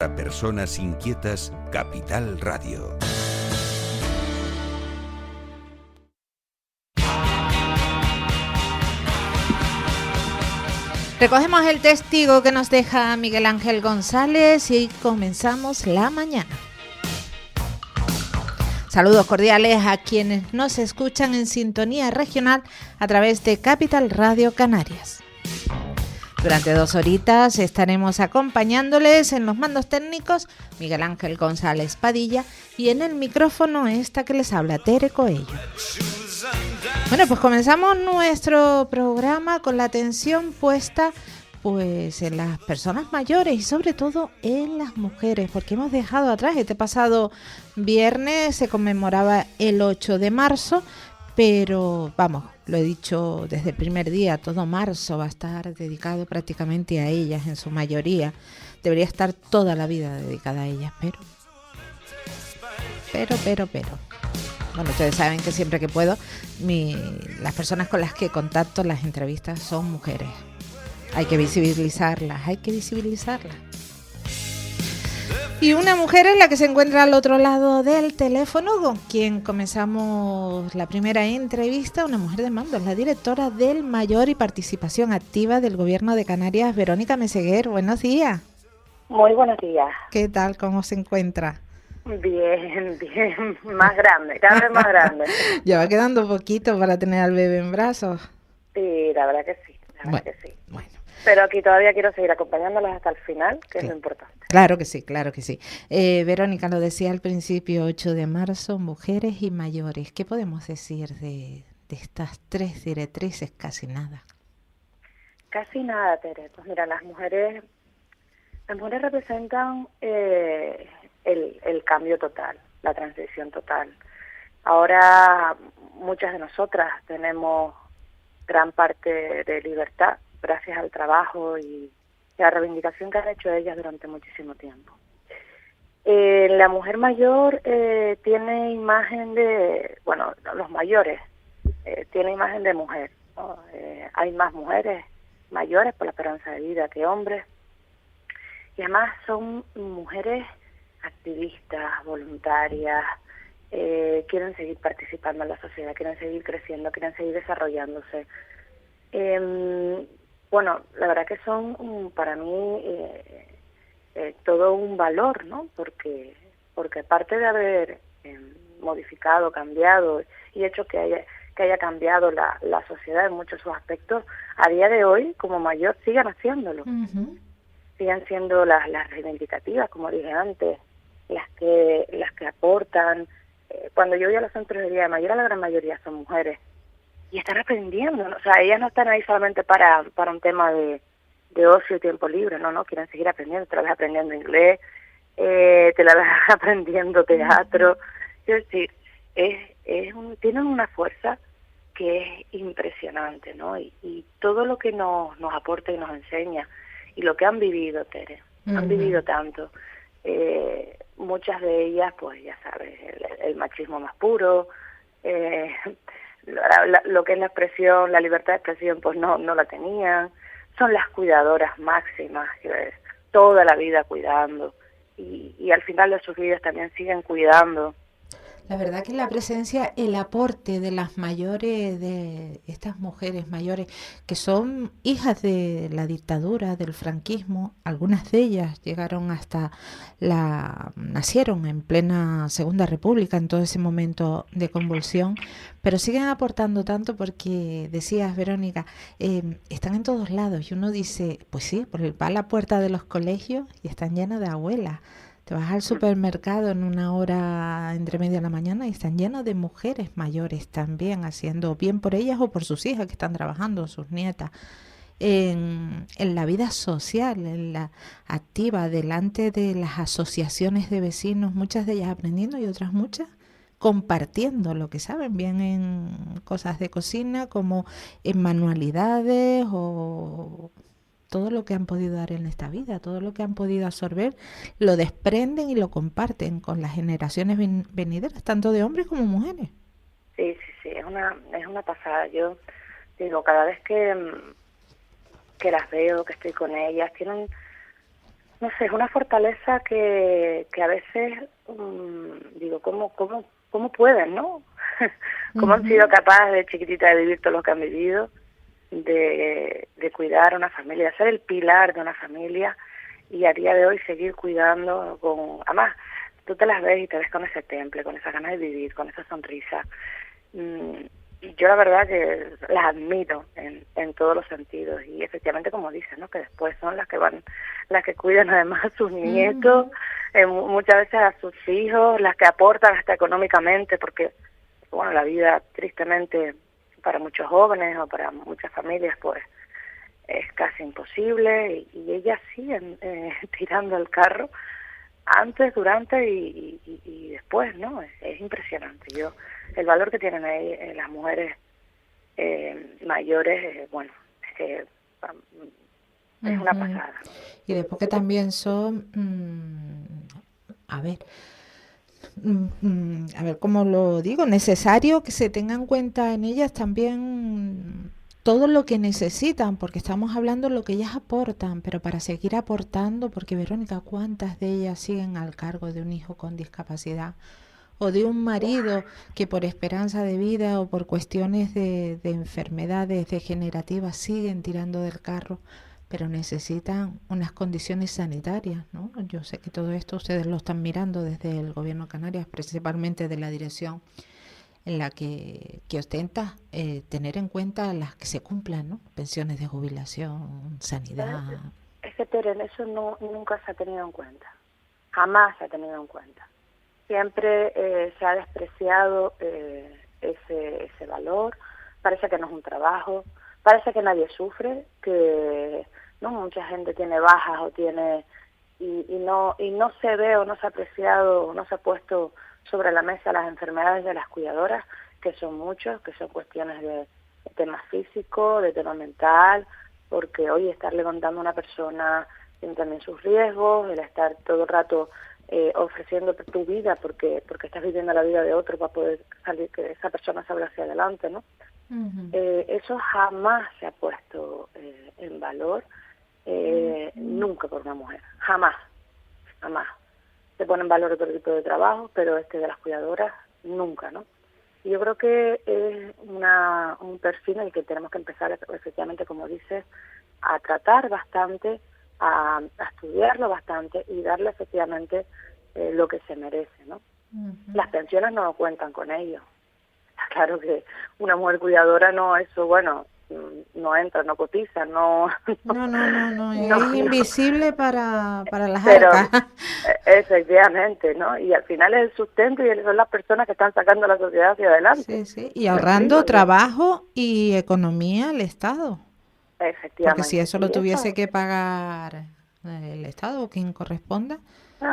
Para personas inquietas, Capital Radio. Recogemos el testigo que nos deja Miguel Ángel González y comenzamos la mañana. Saludos cordiales a quienes nos escuchan en sintonía regional a través de Capital Radio Canarias. Durante 2 horitas estaremos acompañándoles en los mandos técnicos Miguel Ángel González Padilla y en el micrófono esta que les habla, Tere Coello. Bueno, pues comenzamos nuestro programa con la atención puesta pues en las personas mayores y sobre todo en las mujeres, porque hemos dejado atrás, este pasado viernes se conmemoraba el 8 de marzo, pero vamos, lo he dicho desde el primer día, todo marzo va a estar dedicado prácticamente a ellas en su mayoría. Debería estar toda la vida dedicada a ellas, pero. Bueno, ustedes saben que siempre que puedo, las personas con las que contacto las entrevistas son mujeres. Hay que visibilizarlas. Y una mujer es la que se encuentra al otro lado del teléfono, con quien comenzamos la primera entrevista, una mujer de mando, es la directora del Mayor y Participación Activa del Gobierno de Canarias, Verónica Meseguer. Buenos días. Muy buenos días. ¿Qué tal? ¿Cómo se encuentra? Bien, más grande, cada vez más grande. Ya va quedando poquito para tener al bebé en brazos. Sí, la verdad que sí, Bueno. Pero aquí todavía quiero seguir acompañándolas hasta el final, que es lo importante. Claro que sí. Verónica, lo decía al principio, 8 de marzo, mujeres y mayores. ¿Qué podemos decir de estas 3 directrices? Casi nada. Casi nada, Tere. Pues mira, las mujeres representan el cambio total, la transición total. Ahora muchas de nosotras tenemos gran parte de libertad gracias al trabajo y la reivindicación que han hecho ellas durante muchísimo tiempo. La mujer mayor tiene imagen los mayores tienen imagen de mujer, ¿no? Hay más mujeres mayores por la esperanza de vida que hombres, y además son mujeres activistas, voluntarias, quieren seguir participando en la sociedad, quieren seguir creciendo, quieren seguir desarrollándose. La verdad que son para mí todo un valor, ¿no? Porque aparte de haber modificado, cambiado y hecho que haya cambiado la sociedad en muchos de sus aspectos, a día de hoy, como mayor, sigan haciéndolo. Uh-huh. Siguen siendo las reivindicativas, como dije antes, las que aportan. Cuando yo voy a los centros de día de mayor, la gran mayoría son mujeres. Y están aprendiendo, ¿no? O sea, ellas no están ahí solamente para un tema de ocio y tiempo libre, no, quieren seguir aprendiendo, te la ves aprendiendo inglés, te la ves aprendiendo teatro, es decir, tienen una fuerza que es impresionante, ¿no? Y todo lo que nos aporta y nos enseña, y lo que han vivido, Tere, han vivido tanto, muchas de ellas, pues ya sabes, el machismo más puro, lo que es la expresión, la libertad de expresión, pues no la tenían. Son las cuidadoras máximas, que toda la vida cuidando, y al final de sus vidas también siguen cuidando. La verdad que la presencia, el aporte de las mayores, de estas mujeres mayores, que son hijas de la dictadura, del franquismo, algunas de ellas nacieron en plena Segunda República, en todo ese momento de convulsión, pero siguen aportando tanto porque, decías, Verónica, están en todos lados, y uno dice, pues sí, va a la puerta de los colegios y están llenas de abuelas. Te vas al supermercado en una hora entre media de la mañana y están llenos de mujeres mayores también, haciendo bien por ellas o por sus hijas que están trabajando, sus nietas. En la vida social, en la activa, delante de las asociaciones de vecinos, muchas de ellas aprendiendo y otras muchas compartiendo lo que saben, bien en cosas de cocina como en manualidades o todo lo que han podido dar en esta vida, todo lo que han podido absorber, lo desprenden y lo comparten con las generaciones venideras, tanto de hombres como mujeres. Sí, es una pasada. Yo digo, cada vez que las veo, que estoy con ellas, tienen no sé, es una fortaleza que a veces digo, ¿cómo pueden, no? ¿Cómo han sido capaces de chiquitita de vivir todo lo que han vivido, de cuidar a una familia, de ser el pilar de una familia y a día de hoy seguir cuidando además, tú te las ves y te ves con ese temple, con esa ganas de vivir, con esa sonrisa. Y yo la verdad que las admiro en todos los sentidos y efectivamente como dices, ¿no? Que después son las que cuidan además a sus nietos, muchas veces a sus hijos, las que aportan hasta económicamente, porque bueno, la vida tristemente para muchos jóvenes o para muchas familias pues es casi imposible y ellas siguen tirando el carro antes, durante y después, ¿no? Es impresionante. El valor que tienen ahí las mujeres mayores, bueno, es que es una pasada. Y después que también son, a ver, ¿cómo lo digo? Necesario que se tenga en cuenta en ellas también todo lo que necesitan, porque estamos hablando de lo que ellas aportan, pero para seguir aportando, porque Verónica, ¿cuántas de ellas siguen al cargo de un hijo con discapacidad? O de un marido que por esperanza de vida o por cuestiones de enfermedades degenerativas siguen tirando del carro, pero necesitan unas condiciones sanitarias, ¿no? Yo sé que todo esto ustedes lo están mirando desde el Gobierno de Canarias, principalmente de la dirección en la que ostenta tener en cuenta las que se cumplan, ¿no? Pensiones de jubilación, sanidad. Es que, Teren, eso nunca se ha tenido en cuenta. Jamás se ha tenido en cuenta. Siempre se ha despreciado ese valor. Parece que no es un trabajo, parece que nadie sufre, que no mucha gente tiene bajas o tiene y no se ve o no se ha apreciado o no se ha puesto sobre la mesa las enfermedades de las cuidadoras, que son muchos, que son cuestiones de tema físico, de tema mental, porque hoy estar levantando a una persona tiene también sus riesgos, el estar todo el rato ofreciendo tu vida porque estás viviendo la vida de otro para poder salir, que esa persona salga hacia adelante, ¿no? Eso jamás se ha puesto en valor, nunca por una mujer, jamás. Se pone en valor otro tipo de trabajo, pero de las cuidadoras, nunca, ¿no? Y yo creo que es un perfil en el que tenemos que empezar, efectivamente, como dices, a tratar bastante, a estudiarlo bastante y darle efectivamente lo que se merece, ¿no? Las pensiones no cuentan con ello. Claro que una mujer cuidadora no entra, no cotiza, no, es invisible para las pero arcas. Efectivamente, ¿no? Y al final es el sustento y son las personas que están sacando a la sociedad hacia adelante. Sí, y ahorrando trabajo y economía al Estado. Efectivamente. Porque si eso lo tuviese que pagar el Estado o quien corresponda,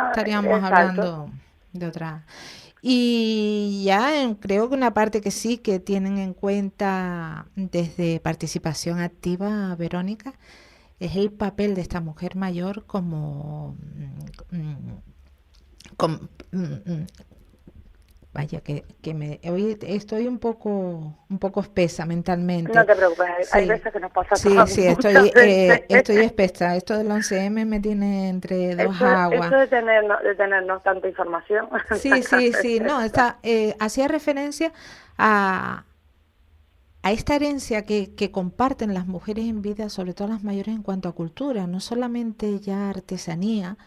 estaríamos hablando de otra. Y ya creo que una parte que sí que tienen en cuenta desde participación activa, Verónica, es el papel de esta mujer mayor vaya que hoy estoy un poco espesa mentalmente. No te preocupes, hay veces que nos pasa todo. Sí, estoy espesa. Esto del 11M me tiene entre dos aguas. Eso de tenernos tanta información. Sí, no, hacía referencia a esta herencia que comparten las mujeres en vida, sobre todo las mayores en cuanto a cultura, no solamente ya artesanía,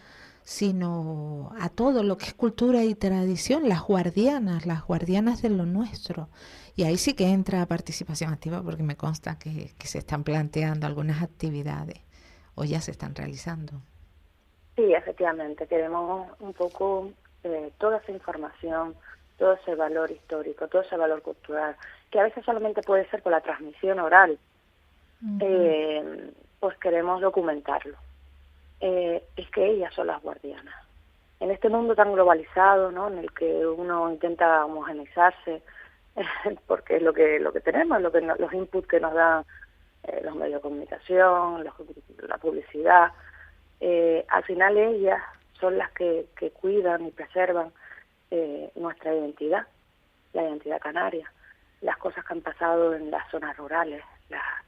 sino a todo lo que es cultura y tradición, las guardianas de lo nuestro. Y ahí sí que entra participación activa porque me consta que se están planteando algunas actividades o ya se están realizando. Sí, efectivamente, queremos un poco toda esa información, todo ese valor histórico, todo ese valor cultural, que a veces solamente puede ser por la transmisión oral, pues queremos documentarlo. Es que ellas son las guardianas. En este mundo tan globalizado, ¿no?, en el que uno intenta homogeneizarse, porque es lo que tenemos, los inputs que nos dan los medios de comunicación, la publicidad, al final ellas son las que cuidan y preservan nuestra identidad, la identidad canaria, las cosas que han pasado en las zonas rurales,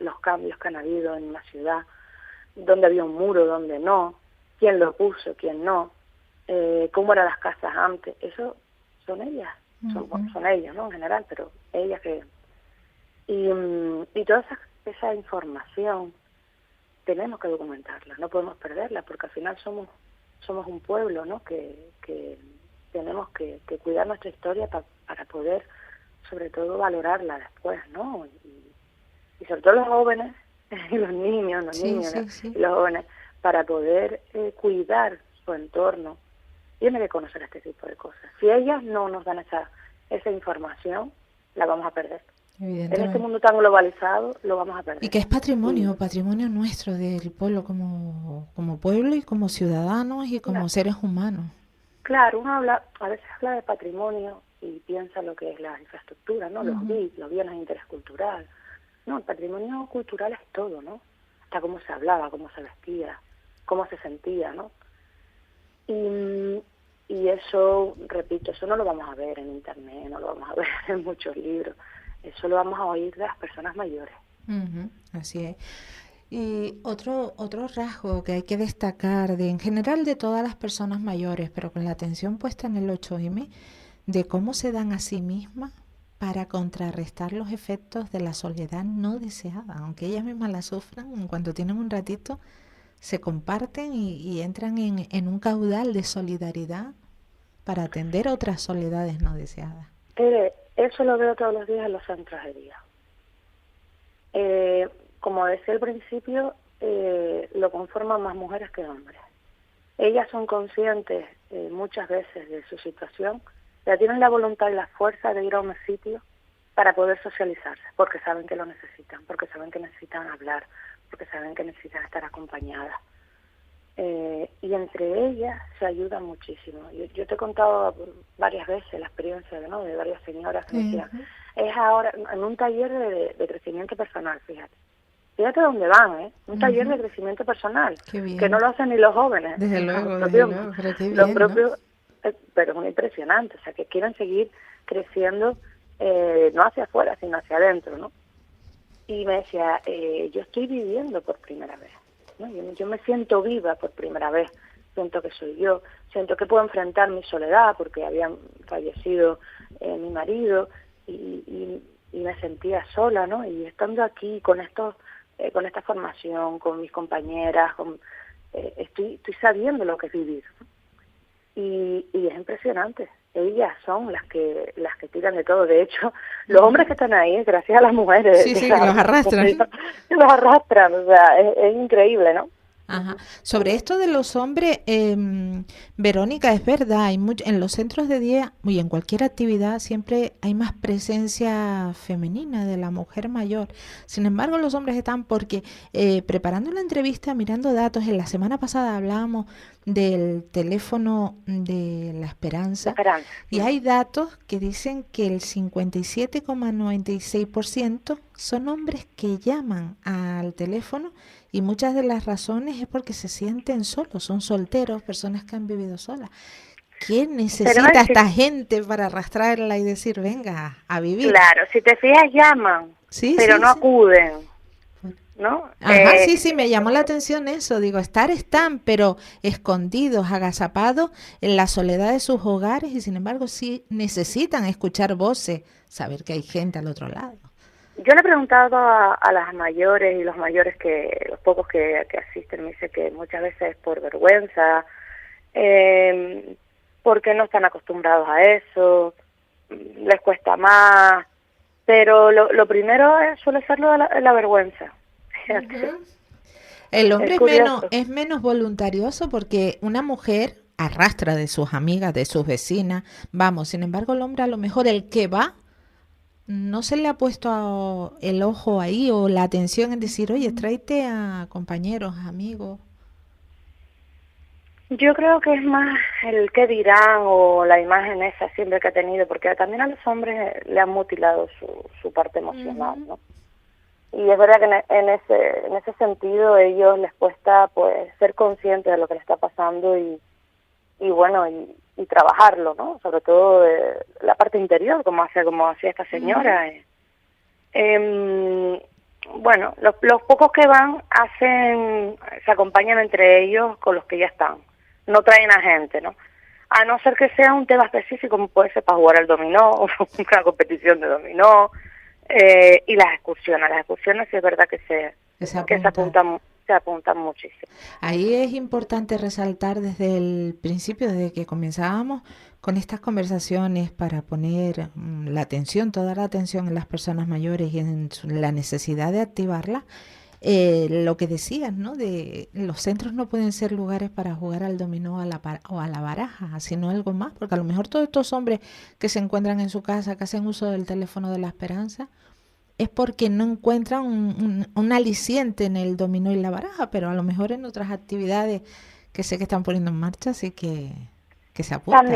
los cambios que han habido en la ciudad, donde había un muro, donde no. quién lo puso, quién no, cómo eran las casas antes. Eso son ellas, son ellos, ¿no? En general, pero ellas que... Y toda esa información tenemos que documentarla, no podemos perderla, porque al final somos un pueblo, ¿no? Que tenemos que cuidar nuestra historia para poder, sobre todo, valorarla después, ¿no? Y sobre todo los jóvenes, y los niños, y los jóvenes, para poder cuidar su entorno, tiene que conocer este tipo de cosas. Si ellas no nos dan esa información, la vamos a perder. En este mundo tan globalizado lo vamos a perder. Y que es patrimonio nuestro del pueblo como pueblo y como ciudadanos y como seres humanos. Claro, uno a veces habla de patrimonio y piensa lo que es la infraestructura, ¿no? Los bienes de interés cultural. No, el patrimonio cultural es todo, ¿no? Hasta cómo se hablaba, cómo se vestía, cómo se sentía, ¿no? Y eso, repito, eso no lo vamos a ver en internet, no lo vamos a ver en muchos libros. Eso lo vamos a oír de las personas mayores. Así es. Y otro rasgo que hay que destacar en general de todas las personas mayores, pero con la atención puesta en el 8M, de cómo se dan a sí mismas para contrarrestar los efectos de la soledad no deseada. Aunque ellas mismas la sufran, en cuanto tienen un ratito, se comparten y entran en un caudal de solidaridad para atender otras soledades no deseadas. Eso lo veo todos los días en los centros de día. Como decía al principio, lo conforman más mujeres que hombres. Ellas son conscientes muchas veces de su situación, ya tienen la voluntad y la fuerza de ir a un sitio para poder socializarse, porque saben que lo necesitan, porque saben que necesitan hablar, porque saben que necesitan estar acompañadas. Y entre ellas se ayudan muchísimo. Yo te he contado varias veces la experiencia, ¿no?, de varias señoras que me decían, es ahora en un taller de crecimiento personal, fíjate dónde van, un taller de crecimiento personal, que no lo hacen ni los jóvenes, desde luego, pero qué bien, los propios, ¿no? Pero es muy impresionante, o sea, que quieren seguir creciendo, no hacia afuera, sino hacia adentro, ¿no? Y me decía, yo estoy viviendo por primera vez, ¿no? Yo me siento viva por primera vez, siento que soy yo, siento que puedo enfrentar mi soledad porque había fallecido mi marido y me sentía sola, ¿no? Y estando aquí con con esta formación, con mis compañeras, estoy sabiendo lo que es vivir, ¿no? Y es impresionante. Ellas son las que tiran de todo. De hecho, los hombres que están ahí, gracias a las mujeres, que los arrastran. Los arrastran, o sea, es increíble, ¿no? Ajá. Sobre esto de los hombres, Verónica, es verdad, en los centros de día y en cualquier actividad siempre hay más presencia femenina de la mujer mayor. Sin embargo, los hombres están porque preparando la entrevista, mirando datos, en la semana pasada hablábamos del teléfono de la Esperanza. Y hay datos que dicen que el 57,96% son hombres que llaman al teléfono. Y muchas de las razones es porque se sienten solos, son solteros, personas que han vivido solas. ¿Quién necesita a esta gente para arrastrarla y decir, venga, a vivir? Claro, si te fijas, llaman, pero no acuden, ¿no? Ajá, sí, me llamó la atención eso. Digo, están, pero escondidos, agazapados en la soledad de sus hogares y sin embargo sí necesitan escuchar voces, saber que hay gente al otro lado. Yo le he preguntado a las mayores y los mayores, los pocos que asisten, me dice que muchas veces es por vergüenza, porque no están acostumbrados a eso, les cuesta más, pero lo primero suele ser la vergüenza. El hombre es menos voluntarioso porque una mujer arrastra de sus amigas, de sus vecinas, vamos, sin embargo el hombre a lo mejor el que va, no se le ha puesto el ojo ahí o la atención en decir, oye, tráete a compañeros, amigos. Yo creo que es más el qué dirán o la imagen esa siempre que ha tenido, porque también a los hombres le han mutilado su parte emocional, ¿no? Y es verdad que en ese sentido a ellos les cuesta pues ser conscientes de lo que les está pasando y bueno, y trabajarlo, ¿no? Sobre todo la parte interior, como hacía esta señora. bueno, los pocos que van se acompañan entre ellos con los que ya están. No traen a gente, ¿no? A no ser que sea un tema específico, como puede ser para jugar al dominó, una competición de dominó, y las excursiones sí es verdad que se apuntan muchísimo. Ahí es importante resaltar desde el principio, desde que comenzábamos con estas conversaciones para poner toda la atención en las personas mayores y en la necesidad de activarla, lo que decías, ¿no? De los centros no pueden ser lugares para jugar al dominó o a la baraja, sino algo más, porque a lo mejor todos estos hombres que se encuentran en su casa, que hacen uso del teléfono de la esperanza, es porque no encuentran un aliciente en el dominó y la baraja, pero a lo mejor en otras actividades que sé que están poniendo en marcha, así que se apuntan.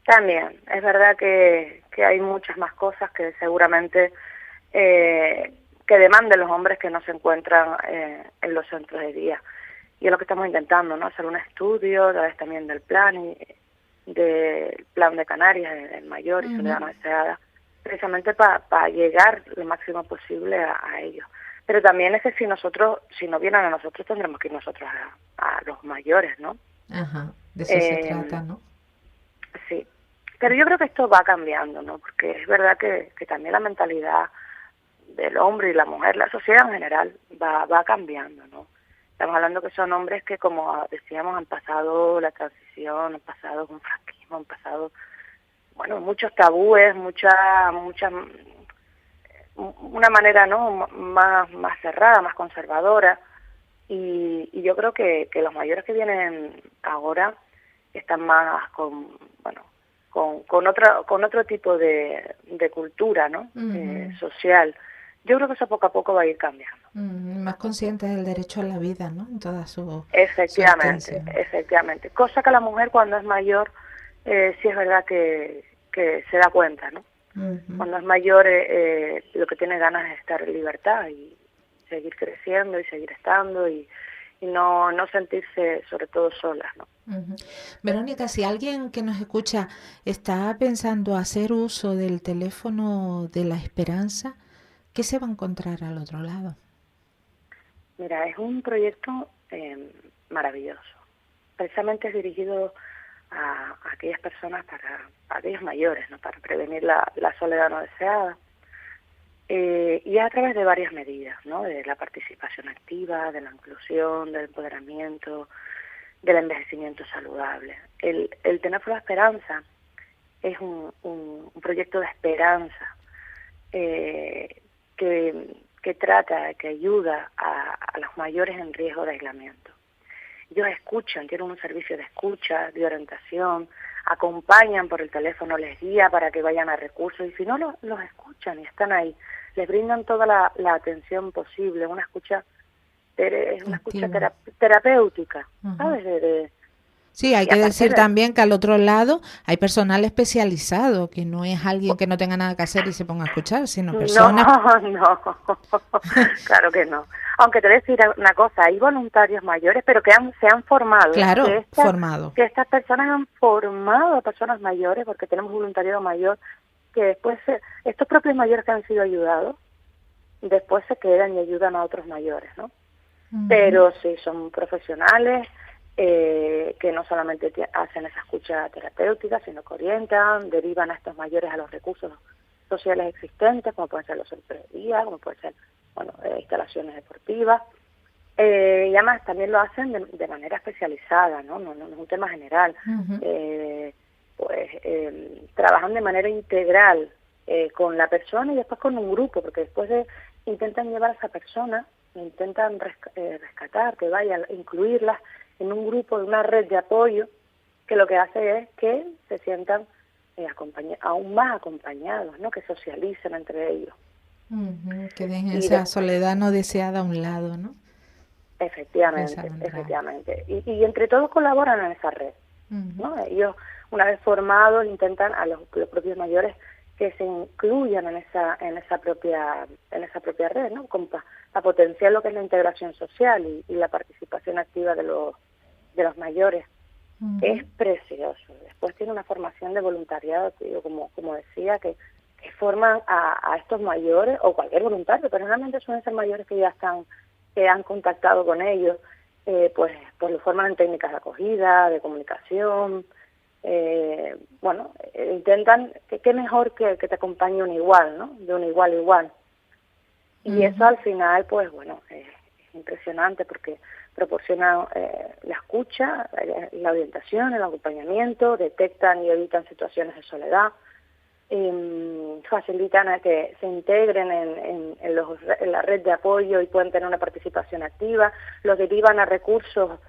También. Es verdad que hay muchas más cosas que seguramente que demanden los hombres que no se encuentran en los centros de día. Y es lo que estamos intentando, ¿no? Hacer un estudio, a través también del plan de Canarias, del mayor y Soledad Deseada, precisamente para llegar lo máximo posible a ellos. Pero también es que si no vienen a nosotros, tendremos que ir nosotros a los mayores, ¿no? Ajá, de eso se trata, ¿no? Sí, pero yo creo que esto va cambiando, ¿no? Porque es verdad que también la mentalidad del hombre y la mujer, la sociedad en general, va cambiando, ¿no? Estamos hablando que son hombres que, como decíamos, han pasado la transición, han pasado un franquismo, han pasado, bueno, muchos tabúes, una manera, ¿no?, más cerrada, más conservadora, y yo creo que los mayores que vienen ahora están más con otro tipo de cultura, ¿no? Social. Yo creo que eso poco a poco va a ir cambiando. Más conscientes del derecho a la vida, ¿no? En toda su Efectivamente. Cosa que la mujer cuando es mayor sí es verdad que se da cuenta, ¿no? Cuando es mayor lo que tiene ganas es estar en libertad y seguir creciendo y seguir estando y no sentirse sobre todo sola, ¿no? Verónica, si alguien que nos escucha está pensando hacer uso del teléfono de la esperanza, ¿qué se va a encontrar al otro lado? Mira, es un proyecto maravilloso. Precisamente es dirigido a aquellas personas, a aquellos mayores, ¿no? Para prevenir la soledad no deseada. Y a través de varias medidas, ¿no? De la participación activa, de la inclusión, del empoderamiento, del envejecimiento saludable. El Teléfono de Esperanza es un proyecto de esperanza que trata, que ayuda a los mayores en riesgo de aislamiento. Ellos escuchan, tienen un servicio de escucha, de orientación, acompañan por el teléfono, les guía para que vayan a recursos, y si no los escuchan y están ahí, les brindan toda la atención posible, una escucha terapéutica, ¿sabes? Sí, hay que decir también que al otro lado hay personal especializado, que no es alguien que no tenga nada que hacer y se ponga a escuchar, sino personas... No, claro que no. Aunque te voy a decir una cosa, hay voluntarios mayores, pero se han formado. Claro, que estas personas han formado a personas mayores, porque tenemos voluntariado mayor, que después estos propios mayores que han sido ayudados, después se quedan y ayudan a otros mayores, ¿no? Pero sí, son profesionales que no solamente hacen esa escucha terapéutica, sino que orientan, derivan a estos mayores a los recursos sociales existentes, como pueden ser los centros de día, como pueden ser instalaciones deportivas, y además también lo hacen de manera especializada, ¿no? No es un tema general. Trabajan de manera integral con la persona y después con un grupo, porque después intentan llevar a esa persona, intentan rescatar, que vaya, incluirlas en un grupo, de una red de apoyo, que lo que hace es que se sientan aún más acompañados, ¿no? Que socialicen entre ellos. Que dejen esa soledad no deseada a un lado, ¿no? Efectivamente. Y entre todos colaboran en esa red, ¿no? Ellos, una vez formados, intentan a los propios mayores que se incluyan en esa propia red, ¿no? Para potenciar lo que es la integración social y la participación activa de los mayores. Es precioso. Después tiene una formación de voluntariado, te digo, como decía, que forman a estos mayores, o cualquier voluntario, pero realmente suelen ser mayores que ya que han contactado con ellos, pues lo forman en técnicas de acogida, de comunicación. Intentan, qué mejor que te acompañe un igual, ¿no? De un igual a igual. Y eso al final, pues bueno, es impresionante porque proporcionan la escucha, la orientación, el acompañamiento, detectan y evitan situaciones de soledad, facilitan a que se integren en la red de apoyo y puedan tener una participación activa, los derivan a recursos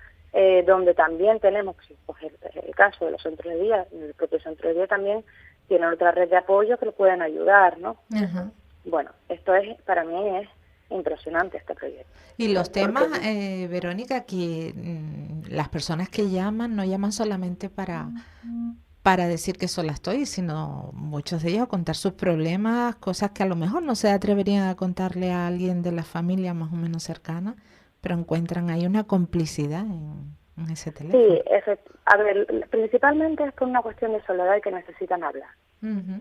donde también tenemos, pues el caso de los centros de día, el propio centro de día también tiene otra red de apoyo que lo pueden ayudar, ¿no? Ajá. Bueno, para mí es impresionante este proyecto. Y los temas, Verónica, que las personas que llaman no llaman solamente para decir que sola estoy, sino muchos de ellos a contar sus problemas, cosas que a lo mejor no se atreverían a contarle a alguien de la familia más o menos cercana, pero encuentran ahí una complicidad en ese teléfono. Sí, a ver, principalmente es por una cuestión de soledad y que necesitan hablar,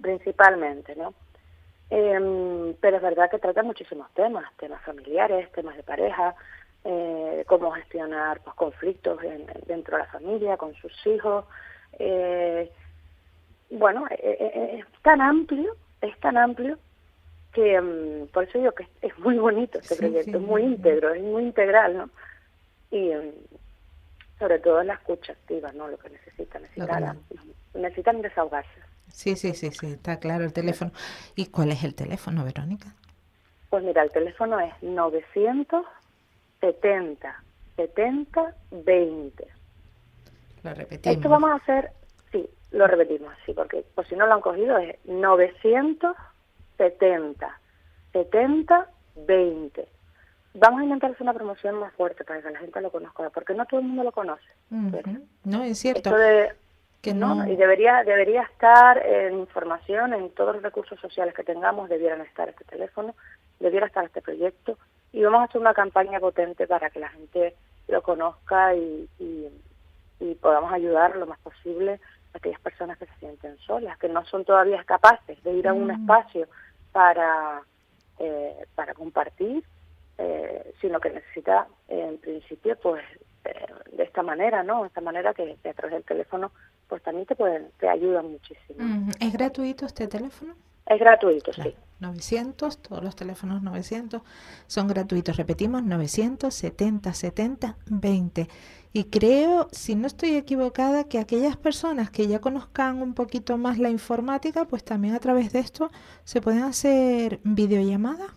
principalmente, ¿no? Pero es verdad que trata muchísimos temas familiares, temas de pareja, cómo gestionar pues, conflictos dentro de la familia, con sus hijos. Es tan amplio que por eso digo que es muy bonito este proyecto, es muy íntegro, es muy integral, ¿no? Y sobre todo en la escucha activa, ¿no? Lo que necesitan desahogarse. Sí, está claro el teléfono. ¿Y cuál es el teléfono, Verónica? Pues mira, el teléfono es 970-70-20. Lo repetimos. Esto vamos a hacer, sí, lo repetimos, sí, porque por si no lo han cogido es 970-70-20. Vamos a intentar hacer una promoción más fuerte para que la gente lo conozca, porque no todo el mundo lo conoce. No, es cierto. Y debería estar en información, en todos los recursos sociales que tengamos, debieran estar este teléfono, debiera estar este proyecto, y vamos a hacer una campaña potente para que la gente lo conozca y podamos ayudar lo más posible a aquellas personas que se sienten solas, que no son todavía capaces de ir a un espacio para compartir, sino que necesita, en principio, pues de esta manera, ¿no? De esta manera que a través del teléfono pues también te ayudan muchísimo. ¿Es gratuito este teléfono? Es gratuito, claro. Sí. 900, todos los teléfonos 900 son gratuitos. Repetimos, 970-70-20. Y creo, si no estoy equivocada, que aquellas personas que ya conozcan un poquito más la informática, pues también a través de esto se pueden hacer videollamadas.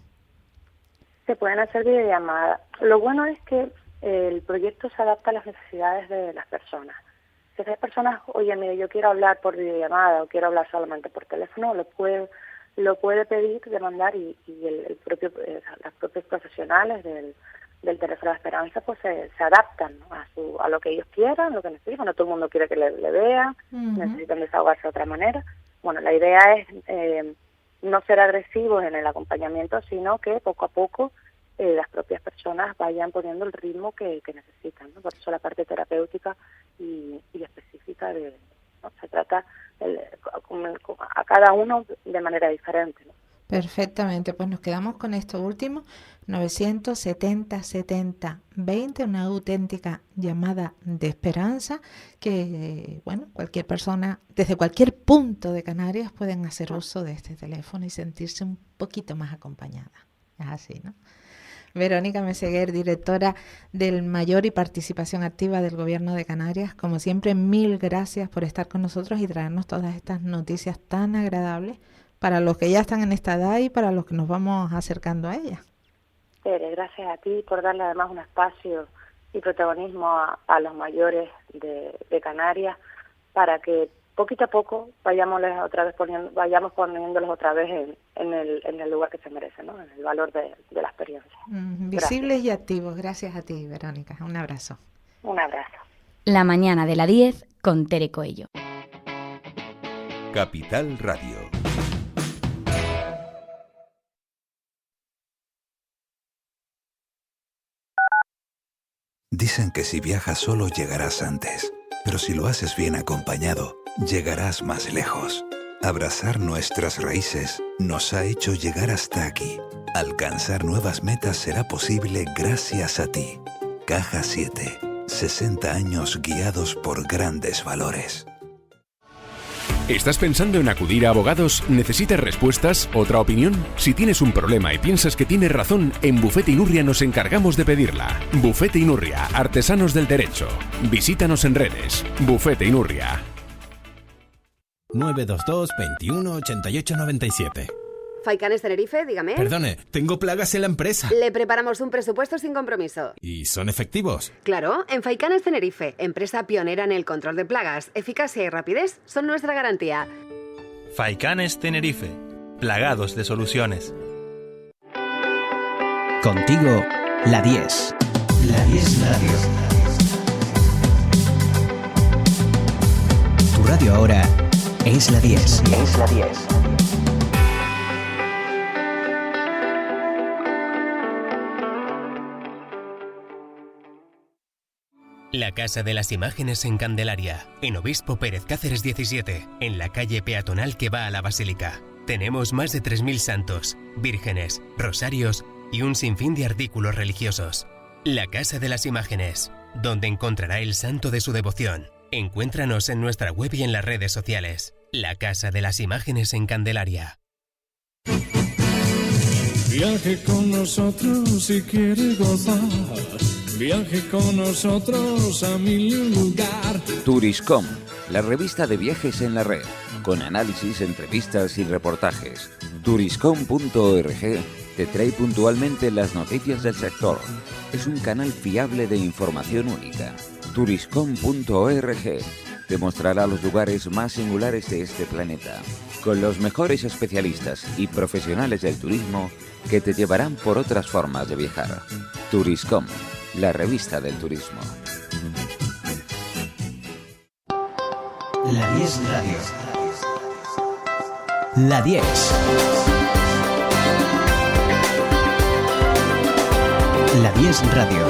Se pueden hacer videollamadas. Lo bueno es que el proyecto se adapta a las necesidades de las personas. Si esas personas, oye, mira, yo quiero hablar por videollamada o quiero hablar solamente por teléfono, lo puede pedir, demandar y los propios profesionales del Teléfono de Esperanza pues se adaptan, ¿no? a lo que ellos quieran, lo que necesitan. No todo el mundo quiere que le vean, necesitan desahogarse de otra manera. Bueno, la idea es no ser agresivos en el acompañamiento, sino que poco a poco las propias personas vayan poniendo el ritmo que necesitan, ¿no? Por eso la parte terapéutica y específica ¿no? Se trata a cada uno de manera diferente, ¿no? Perfectamente, pues nos quedamos con esto último, 970-70-20, una auténtica llamada de esperanza que, bueno, cualquier persona desde cualquier punto de Canarias pueden hacer uso de este teléfono y sentirse un poquito más acompañada. Es así, ¿no? Verónica Meseguer, directora del Mayor y Participación Activa del Gobierno de Canarias. Como siempre, mil gracias por estar con nosotros y traernos todas estas noticias tan agradables para los que ya están en esta edad y para los que nos vamos acercando a ella. Gracias a ti por darle además un espacio y protagonismo a los mayores de Canarias para que poquito a poco vayamos poniéndolos otra vez en el lugar que se merecen, ¿no? En el valor de la experiencia. Visibles y activos. Gracias a ti, Verónica. Un abrazo. Un abrazo. La mañana de la 10 con Tere Coello. Capital Radio. Dicen que si viajas solo llegarás antes, pero si lo haces bien acompañado, llegarás más lejos. Abrazar nuestras raíces nos ha hecho llegar hasta aquí. Alcanzar nuevas metas será posible gracias a ti. Caja 7. 60 años guiados por grandes valores. ¿Estás pensando en acudir a abogados? ¿Necesitas respuestas? ¿Otra opinión? Si tienes un problema y piensas que tienes razón, en Bufete Inurria nos encargamos de pedirla. Bufete Inurria, artesanos del derecho. Visítanos en redes. Bufete Inurria. 922 21 88 97. Faicanes Tenerife, dígame. Perdone, tengo plagas en la empresa. Le preparamos un presupuesto sin compromiso. ¿Y son efectivos? Claro, en Faicanes Tenerife, empresa pionera en el control de plagas. Eficacia y rapidez son nuestra garantía. Faicanes Tenerife, plagados de soluciones. Contigo, la 10. La 10 Radio. Tu radio ahora es la 10. Es la 10. La Casa de las Imágenes en Candelaria, en Obispo Pérez Cáceres 17, en la calle peatonal que va a la Basílica. Tenemos más de 3.000 santos, vírgenes, rosarios y un sinfín de artículos religiosos. La Casa de las Imágenes, donde encontrará el santo de su devoción. Encuéntranos en nuestra web y en las redes sociales. La Casa de las Imágenes en Candelaria. Viaje con nosotros si quiere gozar. Viaje con nosotros a mi lugar. Turiscom, la revista de viajes en la red, con análisis, entrevistas y reportajes. Turiscom.org te trae puntualmente las noticias del sector. Es un canal fiable de información única. Turiscom.org te mostrará los lugares más singulares de este planeta, con los mejores especialistas y profesionales del turismo que te llevarán por otras formas de viajar. Turiscom, la revista del turismo. La 10 Radio. La 10. La 10 Radio.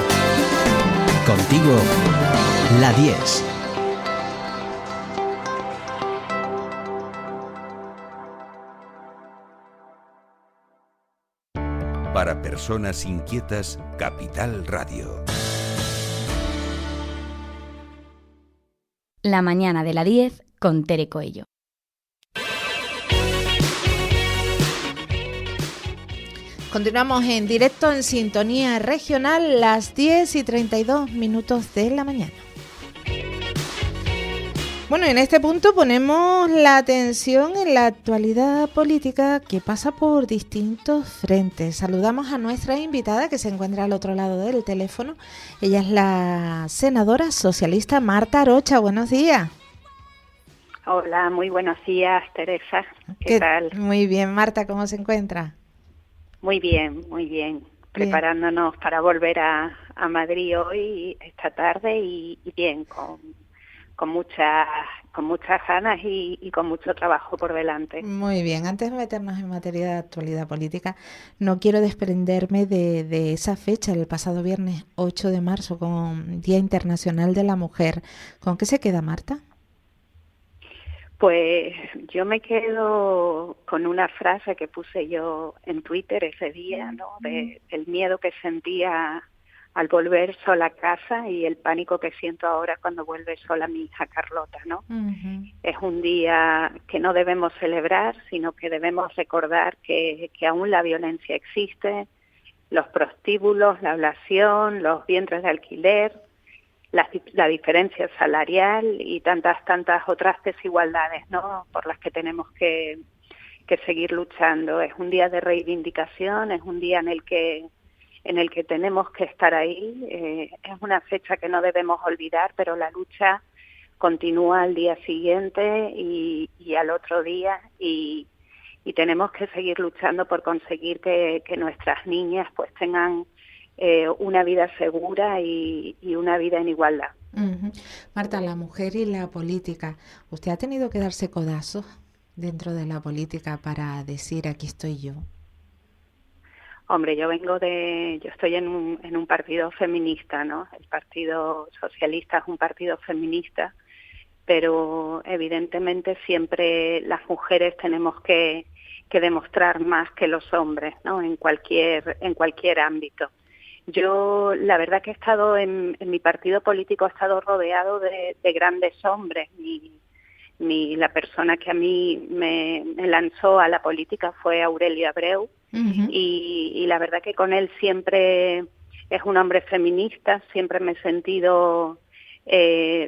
Contigo, la 10. Para personas inquietas, Capital Radio. La mañana de la 10 con Tere Coello. Continuamos en directo en sintonía regional, las 10:32 de la mañana. Bueno, en este punto ponemos la atención en la actualidad política que pasa por distintos frentes. Saludamos a nuestra invitada que se encuentra al otro lado del teléfono. Ella es la senadora socialista Marta Arocha. Buenos días. Hola, muy buenos días, Teresa. ¿Qué tal? Muy bien, Marta, ¿cómo se encuentra? Muy bien, muy bien. Preparándonos para volver a Madrid hoy, esta tarde, y bien, con muchas ganas y con mucho trabajo por delante. Muy bien, antes de meternos en materia de actualidad política, no quiero desprenderme de esa fecha, el pasado viernes 8 de marzo, con Día Internacional de la Mujer. ¿Con qué se queda, Marta? Pues yo me quedo con una frase que puse yo en Twitter ese día, ¿no? Del miedo que sentía al volver sola a casa y el pánico que siento ahora cuando vuelve sola mi hija Carlota, ¿no? Uh-huh. Es un día que no debemos celebrar, sino que debemos recordar que aún la violencia existe, los prostíbulos, la ablación, los vientres de alquiler, la diferencia salarial y tantas otras desigualdades, ¿no? Por las que tenemos que seguir luchando. Es un día de reivindicación, es un día en el que tenemos que estar ahí. Es una fecha que no debemos olvidar, pero la lucha continúa al día siguiente y al otro día y tenemos que seguir luchando por conseguir que nuestras niñas pues tengan una vida segura y una vida en igualdad. Uh-huh. Marta, la mujer y la política, ¿usted ha tenido que darse codazos dentro de la política para decir aquí estoy yo? Hombre, yo estoy en un partido feminista, ¿no? El Partido Socialista es un partido feminista pero evidentemente siempre las mujeres tenemos que demostrar más que los hombres, ¿no? En cualquier ámbito. Yo, la verdad que he estado en mi partido político, he estado rodeado de grandes hombres. La persona que a mí me lanzó a la política fue Aurelio Abreu, y la verdad que con él siempre es un hombre feminista, siempre me he sentido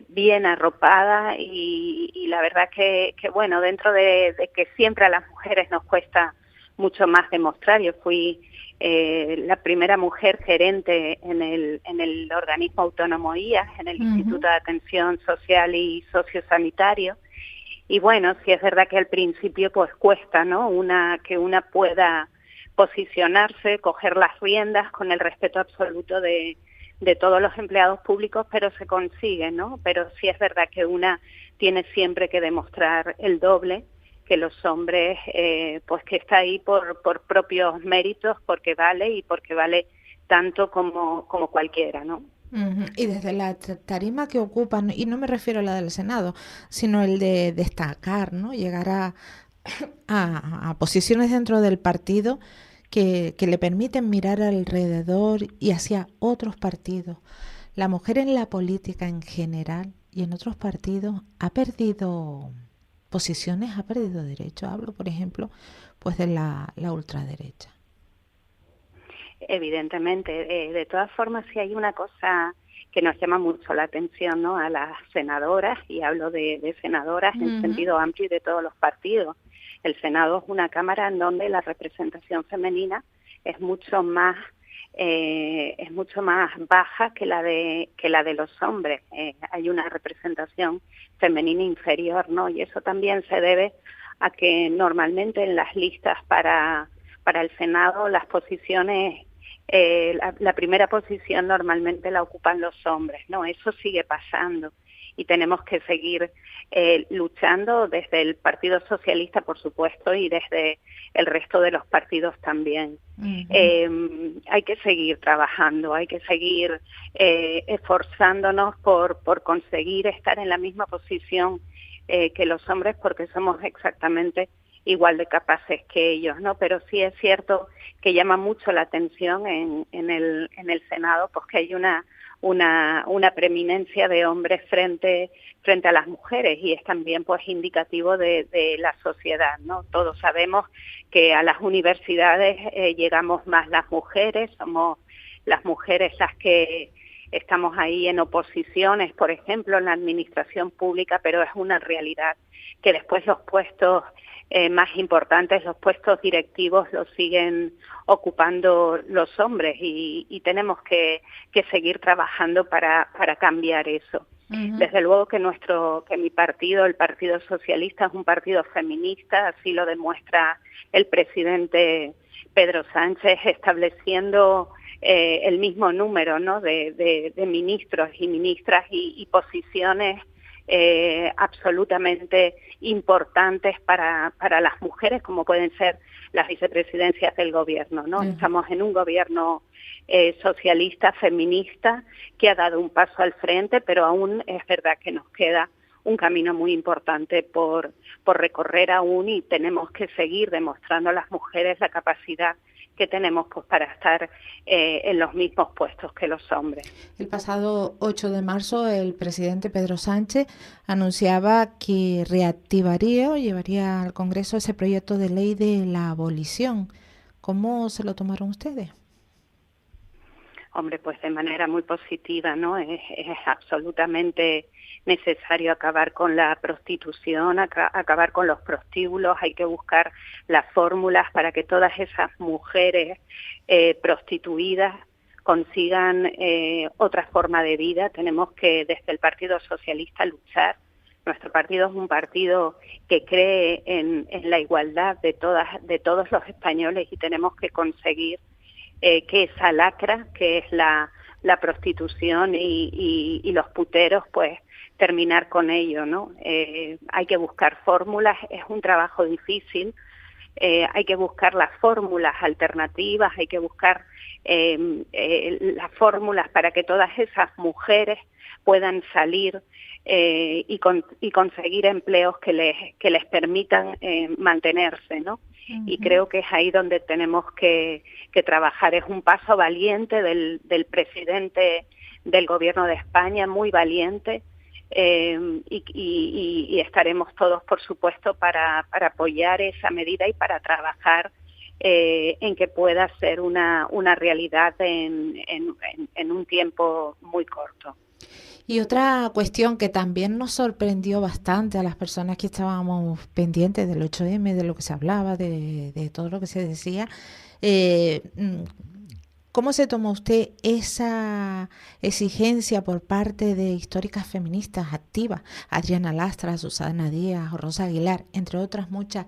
bien arropada, y la verdad que bueno, dentro de que siempre a las mujeres nos cuesta mucho más demostrar. Yo fui la primera mujer gerente en el organismo autónomo IAS, en el Instituto de Atención Social y Sociosanitario, y bueno, sí es verdad que al principio pues cuesta, ¿no? Que una pueda posicionarse, coger las riendas con el respeto absoluto de todos los empleados públicos, pero se consigue, ¿no? Pero sí es verdad que una tiene siempre que demostrar el doble que los hombres, pues que está ahí por propios méritos, porque vale, y porque vale tanto como cualquiera, ¿no? Y desde la tarima que ocupan, y no me refiero a la del Senado, sino el de destacar, ¿no? Llegar a posiciones dentro del partido que le permiten mirar alrededor y hacia otros partidos. La mujer en la política en general y en otros partidos ha perdido posiciones, ha perdido derechos. Hablo, por ejemplo, pues de la ultraderecha. Evidentemente. De todas formas, sí hay una cosa que nos llama mucho la atención, ¿no? A las senadoras, y hablo de senadoras en sentido amplio y de todos los partidos. El Senado es una cámara en donde la representación femenina es mucho más baja que la de los hombres. Hay una representación femenina inferior, ¿no? Y eso también se debe a que normalmente en las listas para el Senado las posiciones, la primera posición normalmente la ocupan los hombres, ¿no? Eso sigue pasando, y tenemos que seguir luchando desde el Partido Socialista, por supuesto, y desde el resto de los partidos también. Hay que seguir trabajando, hay que seguir esforzándonos por conseguir estar en la misma posición que los hombres, porque somos exactamente igual de capaces que ellos, ¿no? Pero sí es cierto que llama mucho la atención en el Senado, pues que hay una preeminencia de hombres frente a las mujeres, y es también pues indicativo de la sociedad, ¿no? Todos sabemos que a las universidades llegamos más las mujeres, somos las mujeres las que estamos ahí en oposiciones, por ejemplo, en la administración pública, pero es una realidad que después los puestos más importantes, los puestos directivos, los siguen ocupando los hombres, y tenemos que seguir trabajando para cambiar eso. Desde luego que mi partido, el Partido Socialista, es un partido feminista, así lo demuestra el presidente Pedro Sánchez, estableciendo el mismo número, ¿no? de ministros y ministras y posiciones absolutamente importantes para las mujeres, como pueden ser las vicepresidencias del gobierno, ¿no? Estamos en un gobierno socialista, feminista, que ha dado un paso al frente, pero aún es verdad que nos queda un camino muy importante por recorrer aún, y tenemos que seguir demostrando a las mujeres la capacidad que tenemos pues para estar en los mismos puestos que los hombres. El pasado 8 de marzo el presidente Pedro Sánchez anunciaba que reactivaría o llevaría al Congreso ese proyecto de ley de la abolición. ¿Cómo se lo tomaron ustedes? Hombre, pues de manera muy positiva, ¿no? Es absolutamente necesario acabar con la prostitución, acabar con los prostíbulos. Hay que buscar las fórmulas para que todas esas mujeres prostituidas consigan otra forma de vida. Tenemos que, desde el Partido Socialista, luchar. Nuestro partido es un partido que cree en la igualdad de todos los españoles, y tenemos que conseguir que esa lacra, que es la prostitución y los puteros, pues terminar con ello, ¿no? Hay que buscar fórmulas, es un trabajo difícil, hay que buscar las fórmulas alternativas, hay que buscar las fórmulas para que todas esas mujeres puedan salir y conseguir empleos que les permitan mantenerse, ¿no? Uh-huh. Y creo que es ahí donde tenemos que trabajar. Es un paso valiente del presidente del Gobierno de España, muy valiente, y estaremos todos, por supuesto, para apoyar esa medida y para trabajar en que pueda ser una realidad en un tiempo muy corto. Y otra cuestión que también nos sorprendió bastante a las personas que estábamos pendientes del 8M, de lo que se hablaba, de todo lo que se decía, ¿cómo se tomó usted esa exigencia por parte de históricas feministas activas, Adriana Lastra, Susana Díaz, Rosa Aguilar, entre otras muchas,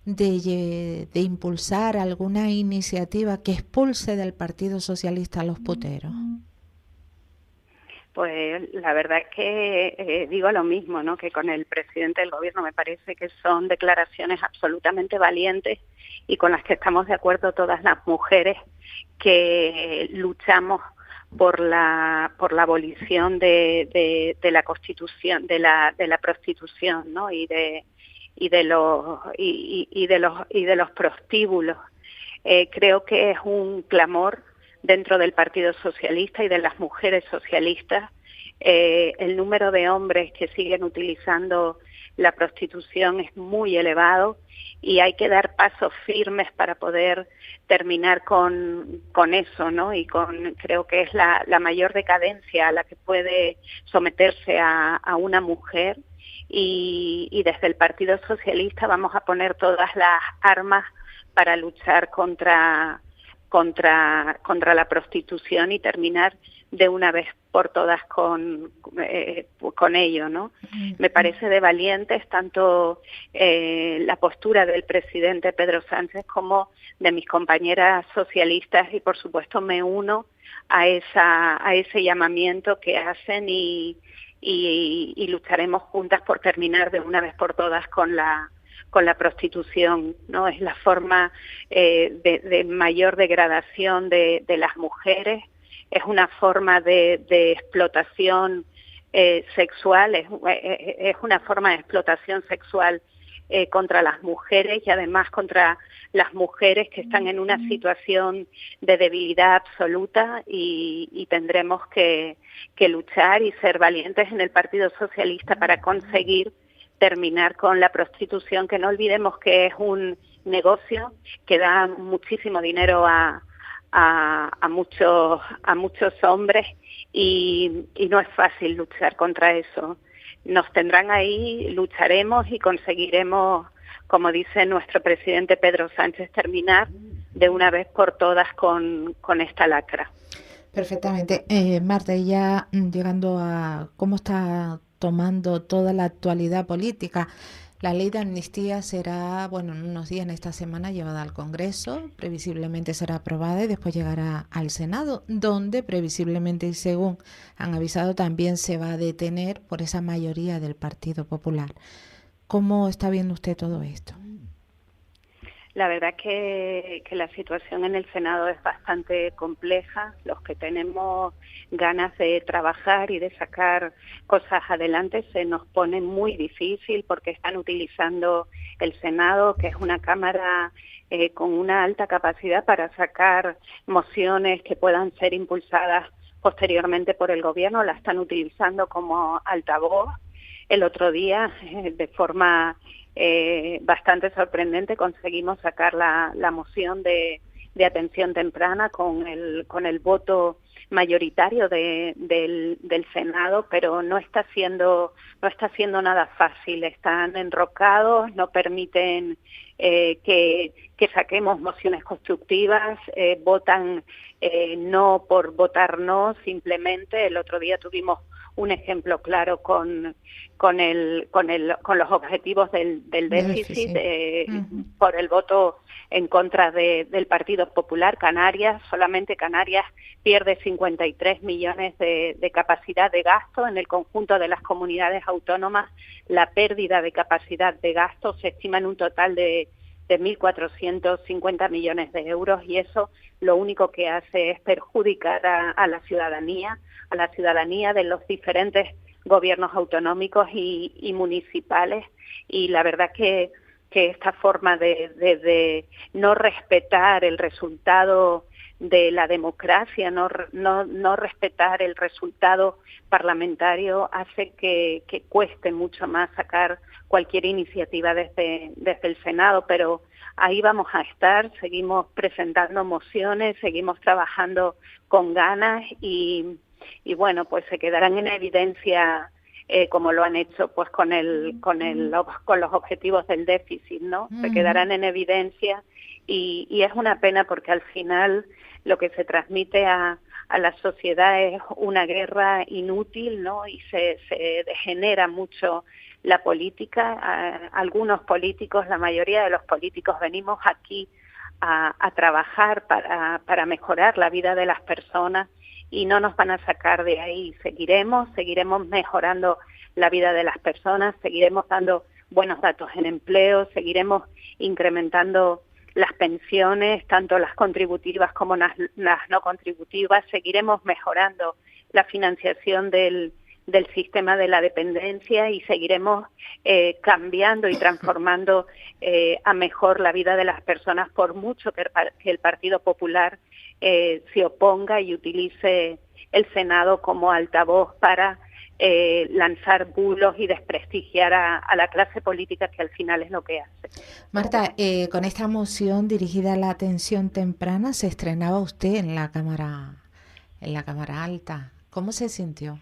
de impulsar alguna iniciativa que expulse del Partido Socialista a los puteros? Pues la verdad es que digo lo mismo, ¿no? Que con el presidente del gobierno me parece que son declaraciones absolutamente valientes y con las que estamos de acuerdo todas las mujeres que luchamos por la abolición de la Constitución, de la prostitución, ¿no? y de los prostíbulos. Creo que es un clamor dentro del Partido Socialista y de las mujeres socialistas. El número de hombres que siguen utilizando la prostitución es muy elevado y hay que dar pasos firmes para poder terminar con eso, ¿no? Y creo que es la mayor decadencia a la que puede someterse a una mujer, y desde el Partido Socialista vamos a poner todas las armas para luchar contra la prostitución y terminar de una vez por todas con ello, ¿no? Me parece de valientes tanto la postura del presidente Pedro Sánchez como de mis compañeras socialistas, y por supuesto me uno a ese llamamiento que hacen y lucharemos juntas por terminar de una vez por todas con la prostitución, ¿no? Es la forma de mayor degradación de las mujeres, es una forma de explotación sexual, es una forma de explotación sexual contra las mujeres y además contra las mujeres que están en una situación de debilidad absoluta, y tendremos que luchar y ser valientes en el Partido Socialista para conseguir terminar con la prostitución, que no olvidemos que es un negocio que da muchísimo dinero a muchos hombres y no es fácil luchar contra eso. Nos tendrán ahí, lucharemos y conseguiremos, como dice nuestro presidente Pedro Sánchez, terminar de una vez por todas con esta lacra. Perfectamente. Marta, y ya llegando a cómo está tomando toda la actualidad política, la ley de amnistía será, en unos días, en esta semana, llevada al Congreso, previsiblemente será aprobada y después llegará al Senado, donde previsiblemente, y según han avisado, también se va a detener por esa mayoría del Partido Popular. ¿Cómo está viendo usted todo esto? La verdad que la situación en el Senado es bastante compleja. Los que tenemos ganas de trabajar y de sacar cosas adelante se nos pone muy difícil porque están utilizando el Senado, que es una cámara con una alta capacidad para sacar mociones que puedan ser impulsadas posteriormente por el gobierno. La están utilizando como altavoz. El otro día, de forma bastante sorprendente, conseguimos sacar la moción de atención temprana con el voto mayoritario del Senado, pero no está siendo nada fácil. Están enrocados, no permiten que saquemos mociones constructivas, votan no por votar no, simplemente. El otro día tuvimos un ejemplo claro con los objetivos del déficit, por el voto en contra del Partido Popular. Solamente Canarias pierde 53 millones de capacidad de gasto. En el conjunto de las comunidades autónomas, la pérdida de capacidad de gasto se estima en un total de 1.450 millones de euros, y eso lo único que hace es perjudicar a la ciudadanía de los diferentes gobiernos autonómicos y municipales, y la verdad que esta forma de no respetar el resultado de la democracia, no respetar el resultado parlamentario hace que cueste mucho más sacar cualquier iniciativa desde el Senado, pero ahí vamos a estar, seguimos presentando mociones, seguimos trabajando con ganas y bueno, pues se quedarán en evidencia como lo han hecho pues con los objetivos del déficit, ¿no? Se quedarán en evidencia y es una pena porque al final lo que se transmite a la sociedad es una guerra inútil, ¿no? Y se degenera mucho la política. Algunos políticos, la mayoría de los políticos venimos aquí a trabajar para mejorar la vida de las personas y no nos van a sacar de ahí. Seguiremos mejorando la vida de las personas, seguiremos dando buenos datos en empleo, seguiremos incrementando las pensiones, tanto las contributivas como las no contributivas, seguiremos mejorando la financiación del sistema de la dependencia y seguiremos cambiando y transformando a mejor la vida de las personas, por mucho que el Partido Popular se oponga y utilice el Senado como altavoz para lanzar bulos y desprestigiar a la clase política, que al final es lo que hace. Marta, con esta moción dirigida a la atención temprana se estrenaba usted en la Cámara Alta. ¿Cómo se sintió?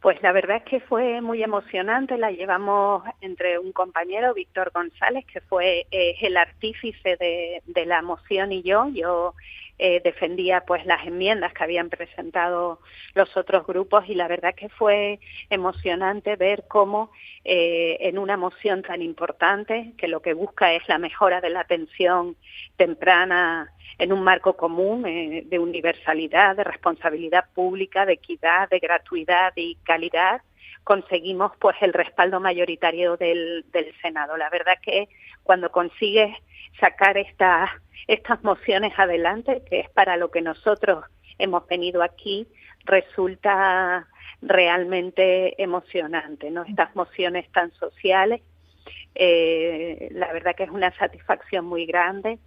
Pues la verdad es que fue muy emocionante. La llevamos entre un compañero, Víctor González, que fue el artífice de la moción, y yo defendía pues las enmiendas que habían presentado los otros grupos, y la verdad que fue emocionante ver cómo en una moción tan importante, que lo que busca es la mejora de la atención temprana en un marco común de universalidad, de responsabilidad pública, de equidad, de gratuidad y calidad, conseguimos pues el respaldo mayoritario del Senado. La verdad que cuando consigues sacar estas mociones adelante, que es para lo que nosotros hemos venido aquí, resulta realmente emocionante, ¿no? Estas mociones tan sociales, la verdad que es una satisfacción muy grande.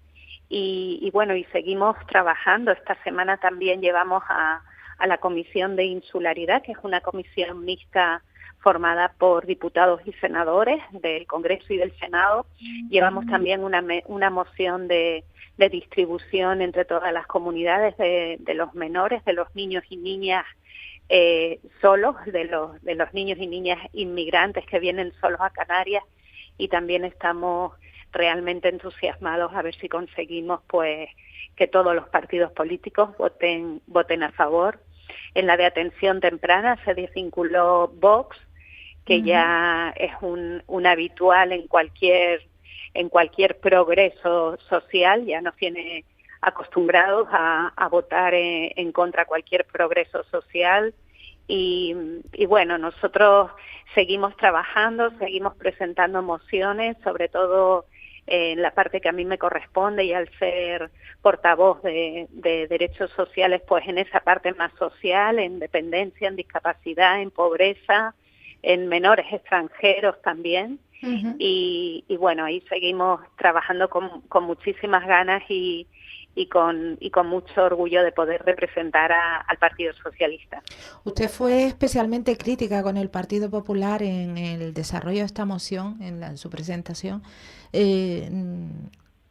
Y bueno, y seguimos trabajando. Esta semana también llevamos a la Comisión de Insularidad, que es una comisión mixta formada por diputados y senadores del Congreso y del Senado. Llevamos también una moción de distribución entre todas las comunidades de los menores, de los niños y niñas solos, de los niños y niñas inmigrantes que vienen solos a Canarias, y también estamos realmente entusiasmados a ver si conseguimos pues que todos los partidos políticos voten a favor. En la de atención temprana se desvinculó Vox, que ya es un habitual en cualquier progreso social, ya nos tiene acostumbrados a votar en contra de cualquier progreso social. Y bueno, nosotros seguimos trabajando, seguimos presentando mociones, sobre todo en la parte que a mí me corresponde, y al ser portavoz de derechos sociales, pues en esa parte más social, en dependencia, en discapacidad, en pobreza, en menores extranjeros también. Y bueno, ahí seguimos trabajando con muchísimas ganas y con mucho orgullo de poder representar al Partido Socialista. Usted fue especialmente crítica con el Partido Popular en el desarrollo de esta moción, en su presentación,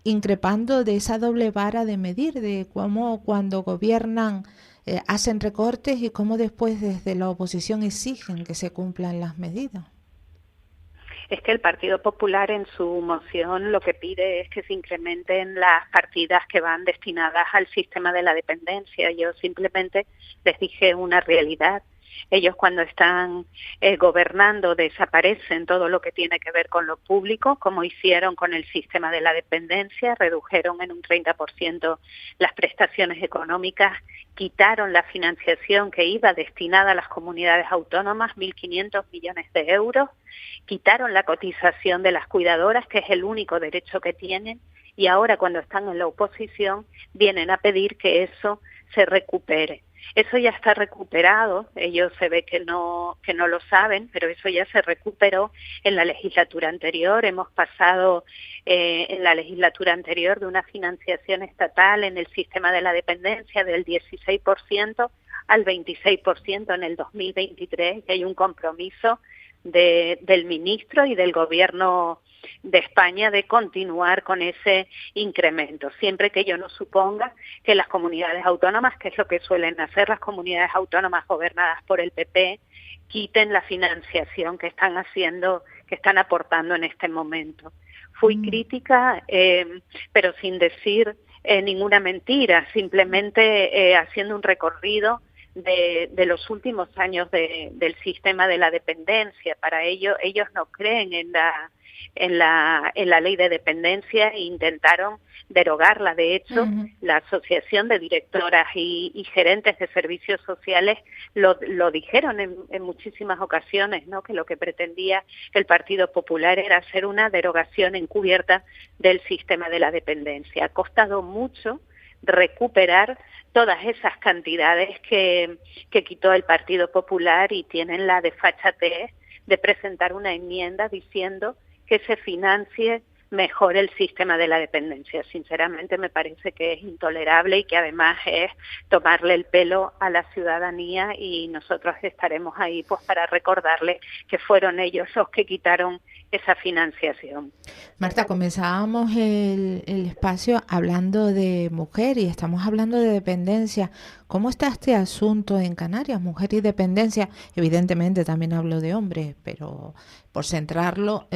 increpando de esa doble vara de medir, de cómo cuando gobiernan hacen recortes y cómo después desde la oposición exigen que se cumplan las medidas. Es que el Partido Popular en su moción lo que pide es que se incrementen las partidas que van destinadas al sistema de la dependencia. Yo simplemente les dije una realidad. Ellos cuando están gobernando desaparecen todo lo que tiene que ver con lo público, como hicieron con el sistema de la dependencia, redujeron en un 30% las prestaciones económicas, quitaron la financiación que iba destinada a las comunidades autónomas, 1.500 millones de euros, quitaron la cotización de las cuidadoras, que es el único derecho que tienen, y ahora cuando están en la oposición vienen a pedir que eso se recupere. Eso ya está recuperado, ellos se ve que no lo saben, pero eso ya se recuperó en la legislatura anterior. Hemos pasado en la legislatura anterior de una financiación estatal en el sistema de la dependencia del 16% al 26% en el 2023, y hay un compromiso del ministro y del Gobierno de España de continuar con ese incremento, siempre que ello no suponga que las comunidades autónomas, que es lo que suelen hacer las comunidades autónomas gobernadas por el PP, quiten la financiación que están haciendo, que están aportando en este momento. Fui crítica, pero sin decir ninguna mentira, simplemente haciendo un recorrido de los últimos años del sistema de la dependencia. Para ello, ellos no creen en la ley de dependencia e intentaron derogarla. De hecho, la Asociación de Directoras y Gerentes de Servicios Sociales lo dijeron en muchísimas ocasiones, ¿no? Que lo que pretendía el Partido Popular era hacer una derogación encubierta del sistema de la dependencia. Ha costado mucho recuperar todas esas cantidades que quitó el Partido Popular, y tienen la desfachatez de presentar una enmienda diciendo que se financie mejor el sistema de la dependencia. Sinceramente me parece que es intolerable y que además es tomarle el pelo a la ciudadanía, y nosotros estaremos ahí pues para recordarle que fueron ellos los que quitaron esa financiación. Marta, comenzábamos el espacio hablando de mujer y estamos hablando de dependencia. ¿Cómo está este asunto en Canarias, mujer y dependencia? Evidentemente también hablo de hombres, pero por centrarlo,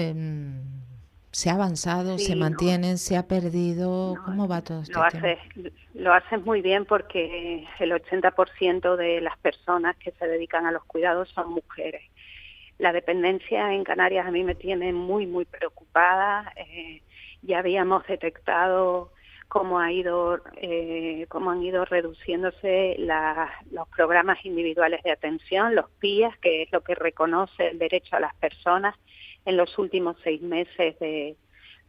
¿se ha avanzado, se mantienen, se ha perdido? ¿Cómo va todo este tema? Lo haces muy bien, porque el 80% de las personas que se dedican a los cuidados son mujeres. La dependencia en Canarias a mí me tiene muy, muy preocupada. Ya habíamos detectado cómo han ido reduciéndose los programas individuales de atención, los PIAs, que es lo que reconoce el derecho a las personas. En los últimos 6 meses de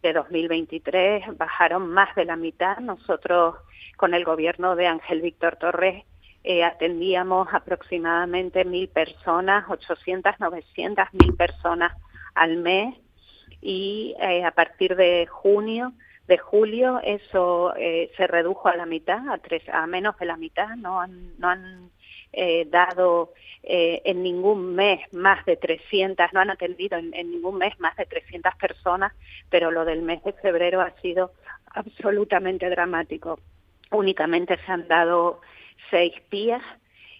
2023 bajaron más de la mitad. Nosotros, con el gobierno de Ángel Víctor Torres, atendíamos aproximadamente 1.000 personas, 800, 900, 1.000 personas al mes, y a partir de julio eso se redujo a la mitad, a menos de la mitad. No han dado en ningún mes más de 300, no han atendido en ningún mes más de 300 personas, pero lo del mes de febrero ha sido absolutamente dramático. Únicamente se han dado 6 PIAs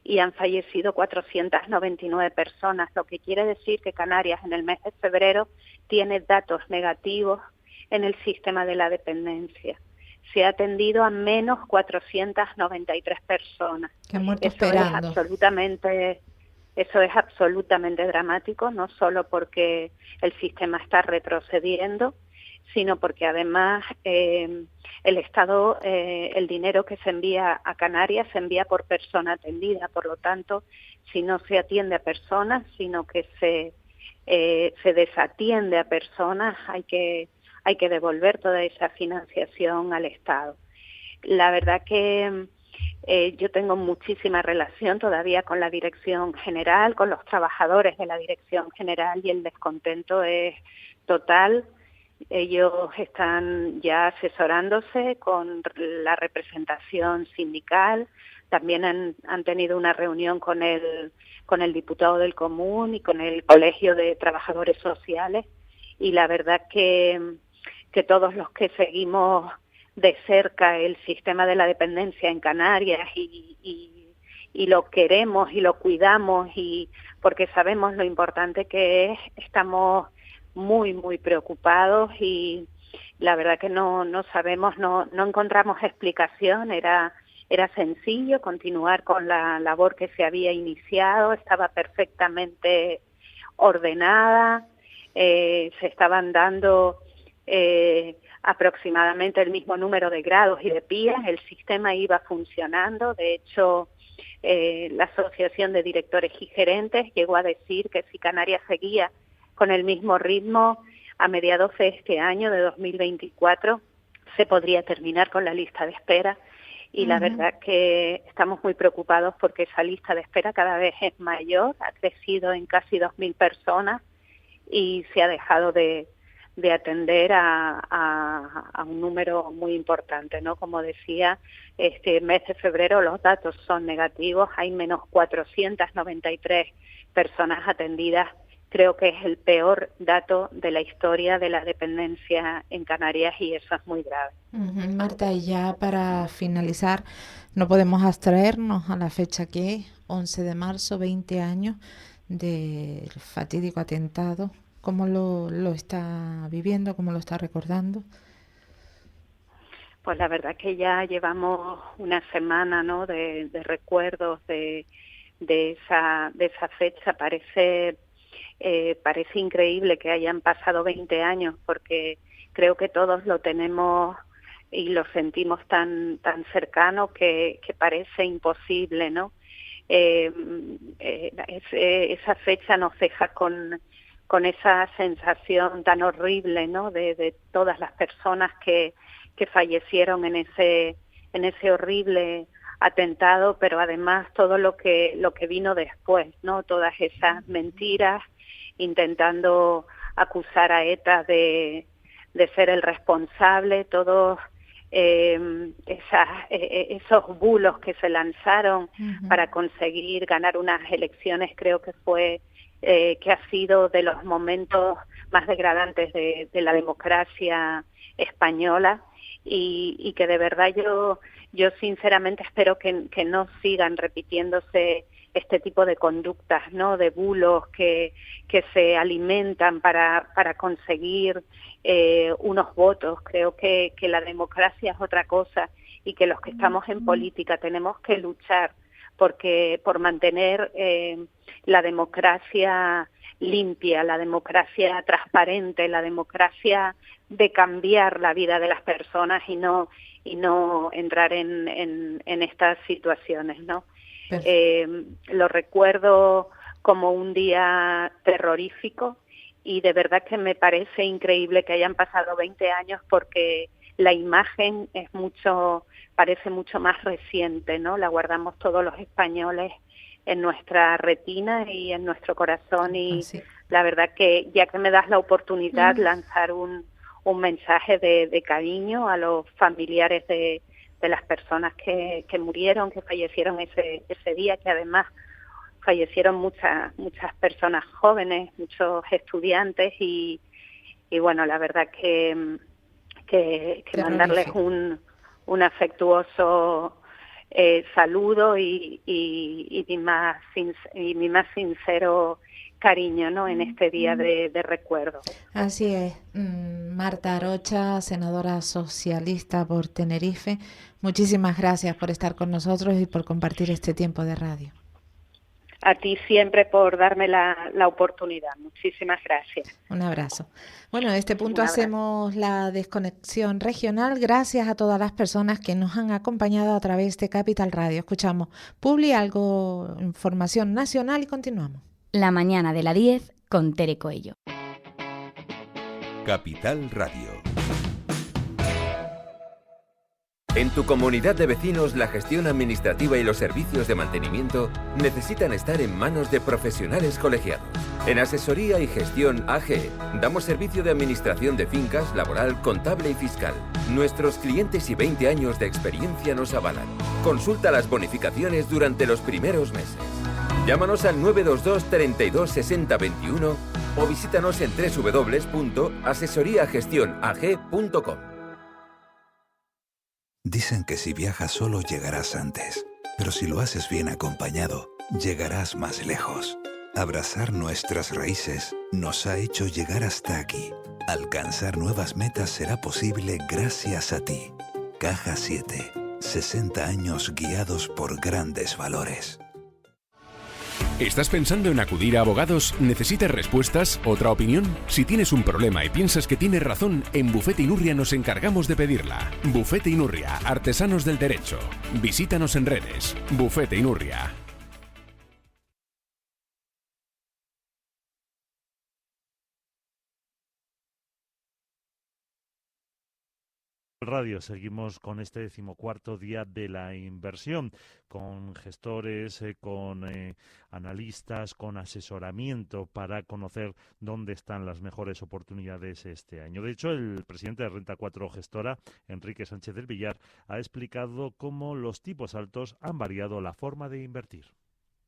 y han fallecido 499 personas, lo que quiere decir que Canarias en el mes de febrero tiene datos negativos en el sistema de la dependencia. Se ha atendido a menos 493 personas. Que han muerto esperando. Eso es absolutamente dramático, no solo porque el sistema está retrocediendo, sino porque además el Estado, el dinero que se envía a Canarias se envía por persona atendida. Por lo tanto, si no se atiende a personas, sino que se desatiende a personas, hay que devolver toda esa financiación al Estado. La verdad que yo tengo muchísima relación todavía con la Dirección General, con los trabajadores de la Dirección General, y el descontento es total. Ellos están ya asesorándose con la representación sindical. También han tenido una reunión con el diputado del Común y con el Colegio de Trabajadores Sociales, y la verdad que todos los que seguimos de cerca el sistema de la dependencia en Canarias y lo queremos y lo cuidamos, y porque sabemos lo importante que es, estamos muy, muy preocupados, y la verdad que no sabemos, no encontramos explicación. Era sencillo continuar con la labor que se había iniciado, estaba perfectamente ordenada, se estaban dando aproximadamente el mismo número de grados y de PIAs, el sistema iba funcionando. De hecho, la Asociación de Directores y Gerentes llegó a decir que si Canarias seguía con el mismo ritmo, a mediados de este año, de 2024, se podría terminar con la lista de espera, y la verdad que estamos muy preocupados porque esa lista de espera cada vez es mayor, ha crecido en casi 2.000 personas y se ha dejado de atender a un número muy importante, ¿no? Como decía, este mes de febrero los datos son negativos, hay menos 493 personas atendidas. Creo que es el peor dato de la historia de la dependencia en Canarias y eso es muy grave. Marta, y ya para finalizar, no podemos abstraernos a la fecha que es, 11 de marzo, 20 años del fatídico atentado. ¿Cómo lo está viviendo? ¿Cómo lo está recordando? Pues la verdad que ya llevamos una semana, ¿no?, de recuerdos de esa fecha. Parece increíble que hayan pasado 20 años porque creo que todos lo tenemos y lo sentimos tan cercano que parece imposible, ¿no? Esa fecha nos deja con esa sensación tan horrible, ¿no?, de todas las personas que fallecieron en ese horrible atentado, pero además todo lo que vino después, ¿no? Todas esas mentiras intentando acusar a ETA de ser el responsable, todos esos bulos que se lanzaron para conseguir ganar unas elecciones. Creo que que ha sido de los momentos más degradantes de la democracia española y que de verdad yo sinceramente espero que no sigan repitiéndose este tipo de conductas, ¿no?, de bulos que se alimentan para conseguir unos votos. Creo que la democracia es otra cosa y que los que estamos en política tenemos que luchar por mantener la democracia limpia, la democracia transparente, la democracia de cambiar la vida de las personas y no entrar en estas situaciones, ¿no? Lo recuerdo como un día terrorífico y de verdad que me parece increíble que hayan pasado 20 años porque la imagen parece mucho más reciente, ¿no? La guardamos todos los españoles en nuestra retina y en nuestro corazón y la verdad que ya que me das la oportunidad lanzar un mensaje de cariño a los familiares de las personas que murieron, que fallecieron ese día, que además fallecieron muchas personas jóvenes, muchos estudiantes y bueno, la verdad que mandarles un afectuoso saludo y mi más sincero cariño, ¿no?, en este día de recuerdo. Así es. Marta Arocha, senadora socialista por Tenerife, muchísimas gracias por estar con nosotros y por compartir este tiempo de radio. A ti siempre por darme la oportunidad. Muchísimas gracias. Un abrazo. Bueno, en este punto hacemos la desconexión regional. Gracias a todas las personas que nos han acompañado a través de Capital Radio. Escuchamos Publi, información nacional y continuamos. La mañana de la 10 con Tere Coello. Capital Radio. En tu comunidad de vecinos, la gestión administrativa y los servicios de mantenimiento necesitan estar en manos de profesionales colegiados. En Asesoría y Gestión AG damos servicio de administración de fincas, laboral, contable y fiscal. Nuestros clientes y 20 años de experiencia nos avalan. Consulta las bonificaciones durante los primeros meses. Llámanos al 922 32 60 21 o visítanos en www.asesoriagestionag.com. Dicen que si viajas solo llegarás antes, pero si lo haces bien acompañado, llegarás más lejos. Abrazar nuestras raíces nos ha hecho llegar hasta aquí. Alcanzar nuevas metas será posible gracias a ti. Caja 7. 60 años guiados por grandes valores. ¿Estás pensando en acudir a abogados? ¿Necesitas respuestas? ¿Otra opinión? Si tienes un problema y piensas que tienes razón, en Bufete Inurria nos encargamos de pedirla. Bufete Inurria, artesanos del derecho. Visítanos en redes. Bufete Inurria. Radio, seguimos con este 14º día de la inversión, con gestores, con analistas, con asesoramiento para conocer dónde están las mejores oportunidades este año. De hecho, el presidente de Renta 4 Gestora, Enrique Sánchez del Villar, ha explicado cómo los tipos altos han variado la forma de invertir.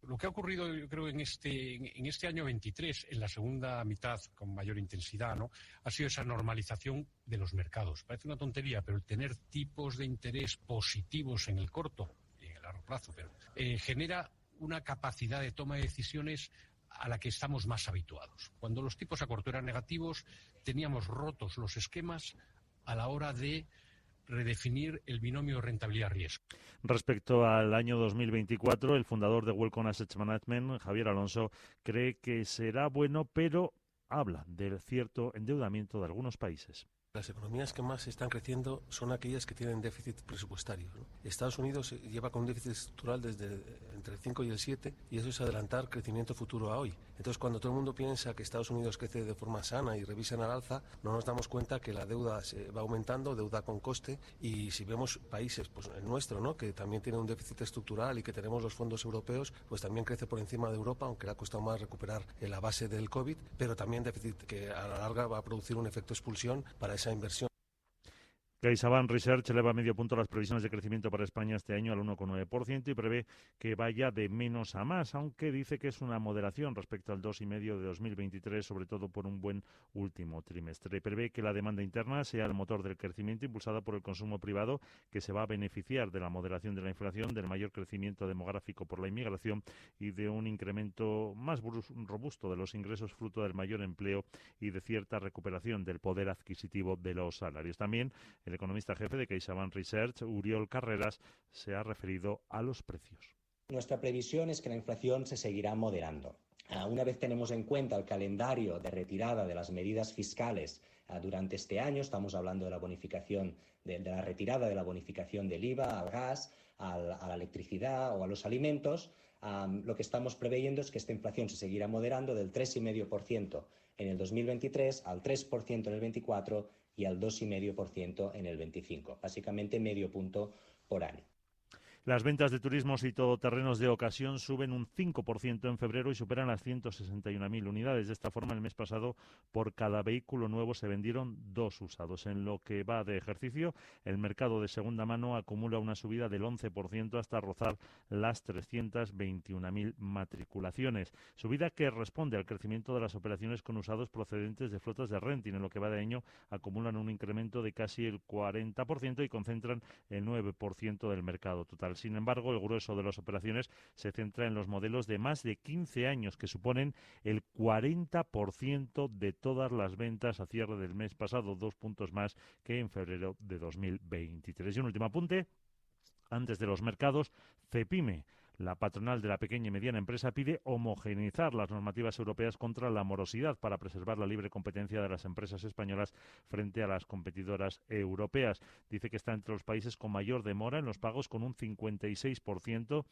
Lo que ha ocurrido, yo creo, en este año 23, en la segunda mitad, con mayor intensidad, ¿no?, ha sido esa normalización de los mercados. Parece una tontería, pero el tener tipos de interés positivos en el corto y en el largo plazo, pero genera una capacidad de toma de decisiones a la que estamos más habituados. Cuando los tipos a corto eran negativos, teníamos rotos los esquemas a la hora de redefinir el binomio rentabilidad-riesgo. Respecto al año 2024, el fundador de Welcome Asset Management, Javier Alonso, cree que será bueno, pero habla del cierto endeudamiento de algunos países. Las economías que más están creciendo son aquellas que tienen déficit presupuestario, ¿no? Estados Unidos lleva con un déficit estructural desde entre el 5 y el 7, y eso es adelantar crecimiento futuro a hoy. Entonces, cuando todo el mundo piensa que Estados Unidos crece de forma sana y revisan al alza, no nos damos cuenta que la deuda se va aumentando, deuda con coste, y si vemos países, pues el nuestro, ¿no?, que también tiene un déficit estructural y que tenemos los fondos europeos, pues también crece por encima de Europa, aunque le ha costado más recuperar la base del COVID, pero también déficit que a la larga va a producir un efecto expulsión para esa inversión. CaixaBank Research eleva medio punto las previsiones de crecimiento para España este año al 1,9% y prevé que vaya de menos a más, aunque dice que es una moderación respecto al 2,5% de 2023, sobre todo por un buen último trimestre. Prevé que la demanda interna sea el motor del crecimiento, impulsada por el consumo privado, que se va a beneficiar de la moderación de la inflación, del mayor crecimiento demográfico por la inmigración y de un incremento más robusto de los ingresos fruto del mayor empleo y de cierta recuperación del poder adquisitivo de los salarios. También el economista jefe de CaixaBank Research, Uriol Carreras, se ha referido a los precios. Nuestra previsión es que la inflación se seguirá moderando. Una vez tenemos en cuenta el calendario de retirada de las medidas fiscales durante este año, estamos hablando de la bonificación, de la retirada de la bonificación del IVA al gas, a la electricidad o a los alimentos, lo que estamos preveyendo es que esta inflación se seguirá moderando del 3,5% en el 2023 al 3% en el 24 y al 2,5% en el 25, básicamente medio punto por año. Las ventas de turismos y todoterrenos de ocasión suben un 5% en febrero y superan las 161.000 unidades. De esta forma, el mes pasado, por cada vehículo nuevo se vendieron 2 usados. En lo que va de ejercicio, el mercado de segunda mano acumula una subida del 11% hasta rozar las 321.000 matriculaciones. Subida que responde al crecimiento de las operaciones con usados procedentes de flotas de renting. En lo que va de año, acumulan un incremento de casi el 40% y concentran el 9% del mercado total. Sin embargo, el grueso de las operaciones se centra en los modelos de más de 15 años, que suponen el 40% de todas las ventas a cierre del mes pasado, 2 puntos más que en febrero de 2023. Y un último apunte, antes de los mercados, CEPIME, la patronal de la pequeña y mediana empresa, pide homogeneizar las normativas europeas contra la morosidad para preservar la libre competencia de las empresas españolas frente a las competidoras europeas. Dice que está entre los países con mayor demora en los pagos, con un 56%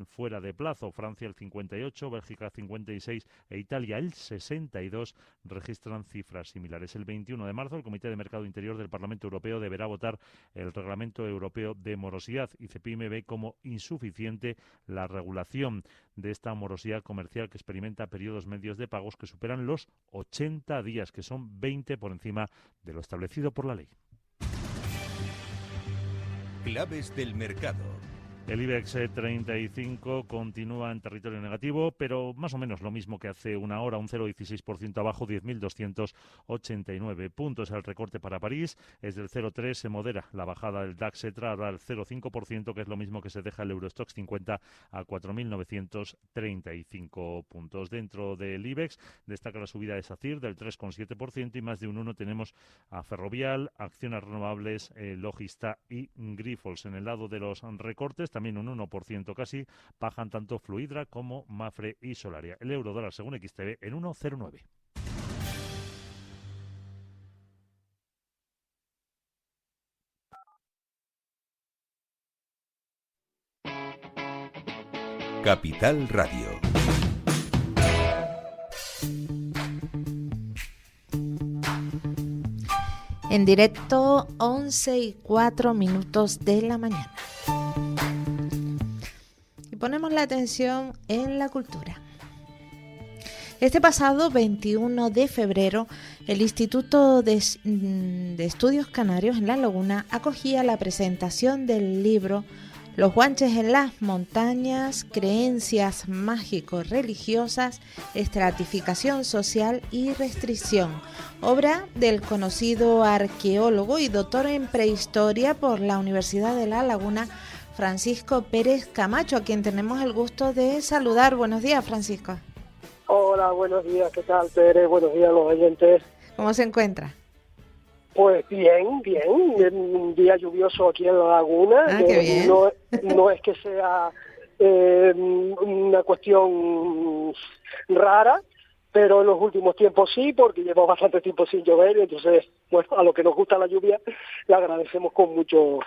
fuera de plazo. Francia el 58%, Bélgica 56% e Italia el 62% registran cifras similares. El 21 de marzo el Comité de Mercado Interior del Parlamento Europeo deberá votar el Reglamento Europeo de Morosidad y CEPIME ve como insuficiente la regulación de esta morosidad comercial, que experimenta periodos medios de pagos que superan los 80 días, que son 20 por encima de lo establecido por la ley. Claves del mercado. El IBEX 35 continúa en territorio negativo, pero más o menos lo mismo que hace una hora, un 0,16% abajo, 10.289 puntos. El recorte para París es del 0,3%, se modera la bajada del DAX entrada al 0,5%, que es lo mismo que se deja el Eurostoxx 50 a 4.935 puntos. Dentro del IBEX destaca la subida de SACIR del 3,7% y más de un 1 tenemos a Ferrovial, Acciones Renovables, Logista y Grifols. En el lado de los recortes, también un 1% casi, bajan tanto Fluidra como Mafre y Solaria. El euro dólar según XTB en 1,09. Capital Radio. En directo, 11:04 de la mañana. Y ponemos la atención en la cultura. Este pasado 21 de febrero, el Instituto de Estudios Canarios en La Laguna acogía la presentación del libro Los Guanches en las Montañas, Creencias Mágico-Religiosas, Estratificación Social y Restricción, obra del conocido arqueólogo y doctor en prehistoria por la Universidad de La Laguna, Francisco Pérez Camacho, a quien tenemos el gusto de saludar. Buenos días, Francisco. Hola, buenos días, ¿qué tal, Tere? Buenos días a los oyentes. ¿Cómo se encuentra? Pues bien, un día lluvioso aquí en La Laguna. Qué bien. No es que sea una cuestión rara, pero en los últimos tiempos sí, porque llevo bastante tiempo sin llover, entonces, bueno, a lo que nos gusta la lluvia, la agradecemos con mucho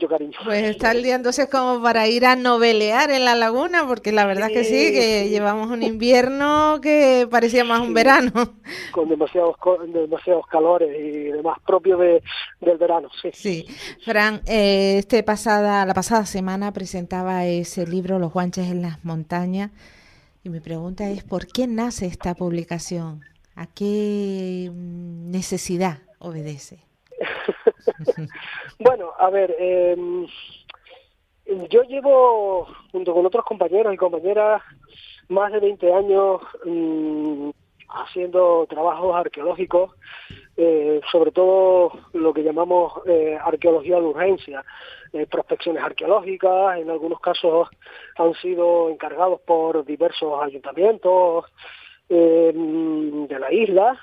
cariño. Pues está el día entonces como para ir a novelear en La Laguna, porque la verdad es que sí, que llevamos un invierno que parecía más un verano. Con demasiados calores y demás propio del verano, sí. Sí. Fran, la pasada semana presentaba ese libro, Los Guanches en las Montañas, y mi pregunta es, ¿por qué nace esta publicación? ¿A qué necesidad obedece? Bueno, a ver, yo llevo, junto con otros compañeros y compañeras, más de 20 años haciendo trabajos arqueológicos, sobre todo lo que llamamos arqueología de urgencia, prospecciones arqueológicas. En algunos casos han sido encargados por diversos ayuntamientos de la isla,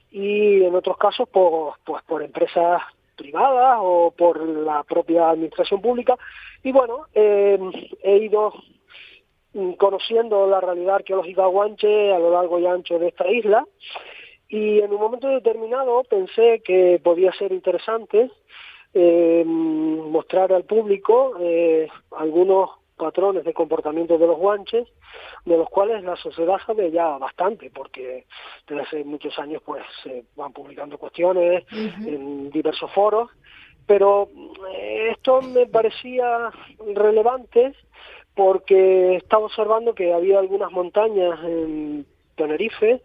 y en otros casos pues por empresas privadas o por la propia administración pública. Y bueno, he ido conociendo la realidad arqueológica guanche a lo largo y ancho de esta isla, y en un momento determinado pensé que podía ser interesante mostrar al público algunos patrones de comportamiento de los guanches, de los cuales la sociedad sabe ya bastante, porque desde hace muchos años pues se van publicando cuestiones en diversos foros, pero esto me parecía relevante porque estaba observando que había algunas montañas en Tenerife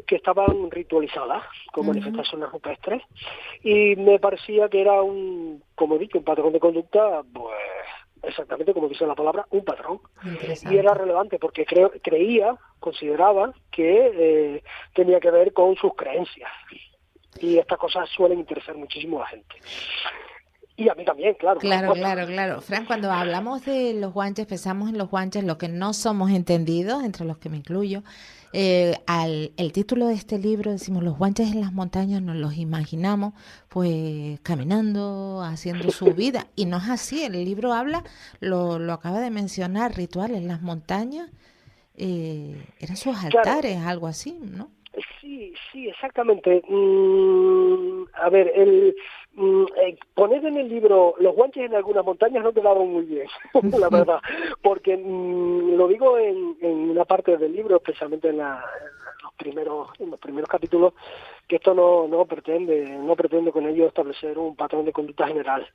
que estaban ritualizadas con manifestaciones rupestres, y me parecía que era un patrón de conducta, pues exactamente como dice la palabra, un patrón. Y era relevante porque consideraba que tenía que ver con sus creencias, y estas cosas suelen interesar muchísimo a la gente. Y a mí también, claro. Claro. Fran, cuando hablamos de los guanches, pensamos en los guanches, lo que no somos entendidos, entre los que me incluyo. El título de este libro, decimos Los Guanches en las Montañas, nos los imaginamos pues caminando, haciendo su vida, y no es así. El libro habla, lo acaba de mencionar, rituales en las montañas, eran sus altares, algo así, ¿no? Sí, exactamente. A ver, poner en el libro Los Guanches en algunas montañas no quedaba muy bien, la verdad, porque lo digo en una parte del libro, especialmente en los primeros capítulos, que esto no pretende con ello establecer un patrón de conducta general,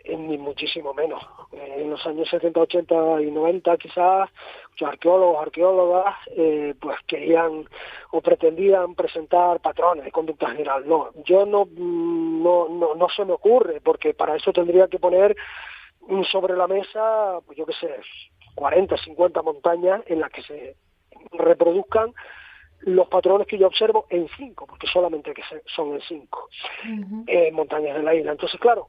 ni muchísimo menos. En los años 70, 80 y 90 quizás muchos arqueólogos, arqueólogas pues querían o pretendían presentar patrones de conducta general. No, yo no se me ocurre, porque para eso tendría que poner sobre la mesa, pues yo qué sé, 40, 50 montañas en las que se reproduzcan los patrones que yo observo en 5, porque solamente son en 5 montañas de la isla. Entonces, claro,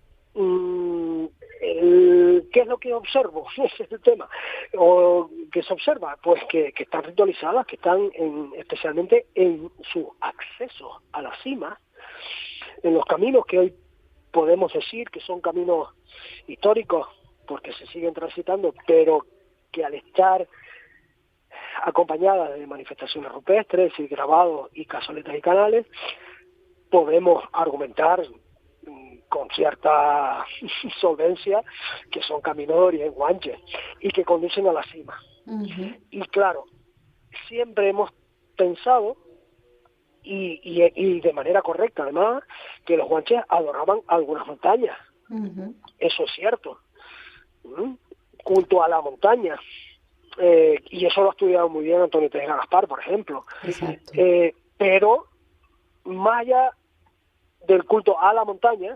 ¿qué es lo que observo? Ese es el tema. ¿O qué se observa? Pues que están ritualizadas, que están especialmente en su acceso a la cima, en los caminos que hoy podemos decir que son caminos históricos, porque se siguen transitando, pero que al estar acompañadas de manifestaciones rupestres y grabados y cazoletas y canales, podemos argumentar con cierta solvencia que son caminos y guanches y que conducen a la cima. Y claro, siempre hemos pensado, y de manera correcta además, que los guanches adoraban algunas montañas. Eso es cierto. Culto a la montaña. Y eso lo ha estudiado muy bien Antonio Tejera Gaspar, por ejemplo. Pero más allá del culto a la montaña,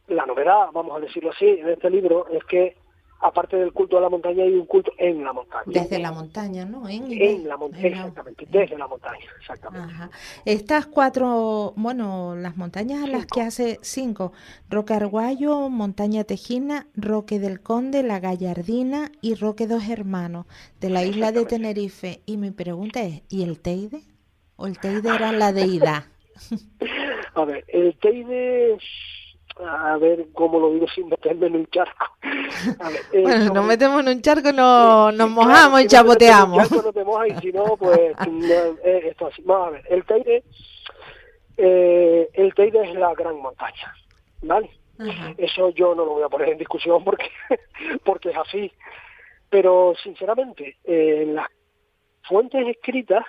la novedad, vamos a decirlo así, en este libro es que aparte del culto a la montaña hay un culto en la montaña. Desde la montaña, ¿no? En la montaña, exactamente, desde la montaña, exactamente. Ajá. Estas 4, bueno, las montañas a las que hace 5, Roque Arguayo, Montaña Tejina, Roque del Conde, La Gallardina y Roque Dos Hermanos, de la isla de Tenerife. Y mi pregunta es, ¿y el Teide? ¿O el Teide era la deidad? A ver, el Teide... A ver cómo lo digo sin meterme en un charco. A ver, bueno, nos metemos en un charco, nos mojamos y chapoteamos. Si no te mojas y si no, pues esto así. Vamos a ver, el Teide es la gran montaña, ¿vale? Eso yo no lo voy a poner en discusión porque es así. Pero sinceramente, en las fuentes escritas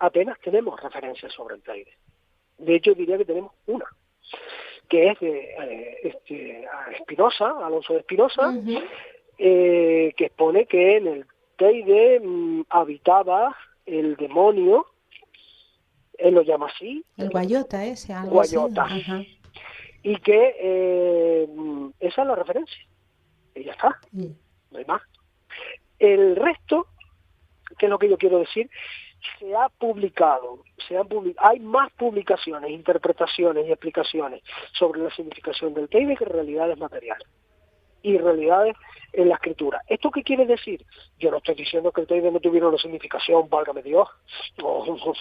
apenas tenemos referencias sobre el Teide. De hecho, diría que tenemos una, que es de Espinosa, Alonso de Espinosa, que expone que en el Teide habitaba el demonio, él lo llama así. El Guayota ese, algo Guayota. así. Y que esa es la referencia. Y ya está, no hay más. El resto, que es lo que yo quiero decir, se ha publicado, hay más publicaciones, interpretaciones y explicaciones sobre la significación del Teide que realidades materiales y realidades en la escritura. ¿Esto qué quiere decir? Yo no estoy diciendo que el Teide no tuviera una significación, válgame Dios,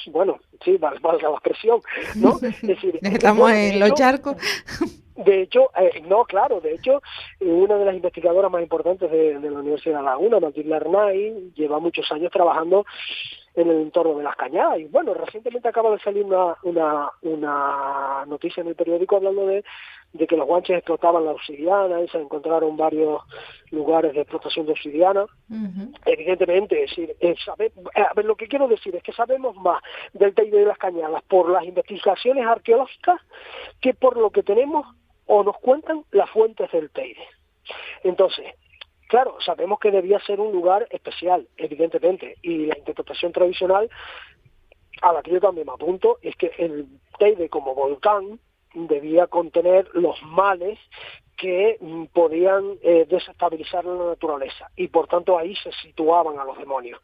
bueno, sí, valga la expresión, ¿no? Es decir, estamos en los charcos. De hecho, no, claro, de hecho, una de las investigadoras más importantes de la Universidad de La Laguna, Matilde Arnay, lleva muchos años trabajando en el entorno de las cañadas. Y bueno, recientemente acaba de salir una noticia en el periódico hablando de que los guanches explotaban la obsidiana y se encontraron varios lugares de explotación de obsidiana. Evidentemente, es decir, a ver, lo que quiero decir es que sabemos más del Teide de las Cañadas por las investigaciones arqueológicas que por lo que tenemos o nos cuentan las fuentes del Teide. Entonces, claro, sabemos que debía ser un lugar especial, evidentemente, y la interpretación tradicional, a la que yo también me apunto, es que el Teide como volcán debía contener los males que podían desestabilizar la naturaleza, y por tanto ahí se situaban a los demonios.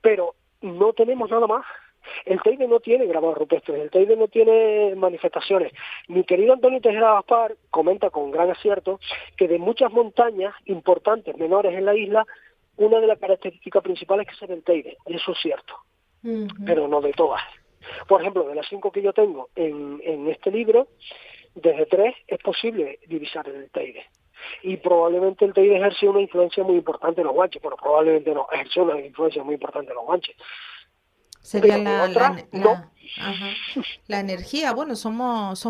Pero no tenemos nada más. El Teide no tiene grabados rupestres, el Teide no tiene manifestaciones. Mi querido Antonio Tejera Gaspar comenta con gran acierto que de muchas montañas importantes, menores en la isla, una de las características principales es que es el Teide, y eso es cierto, pero no de todas. Por ejemplo, de las 5 que yo tengo en este libro, desde 3 es posible divisar el Teide. Y probablemente el Teide ejerce una influencia muy importante en los guanches, pero probablemente no, ejerce una influencia muy importante en los guanches. Sería la energía. Bueno, son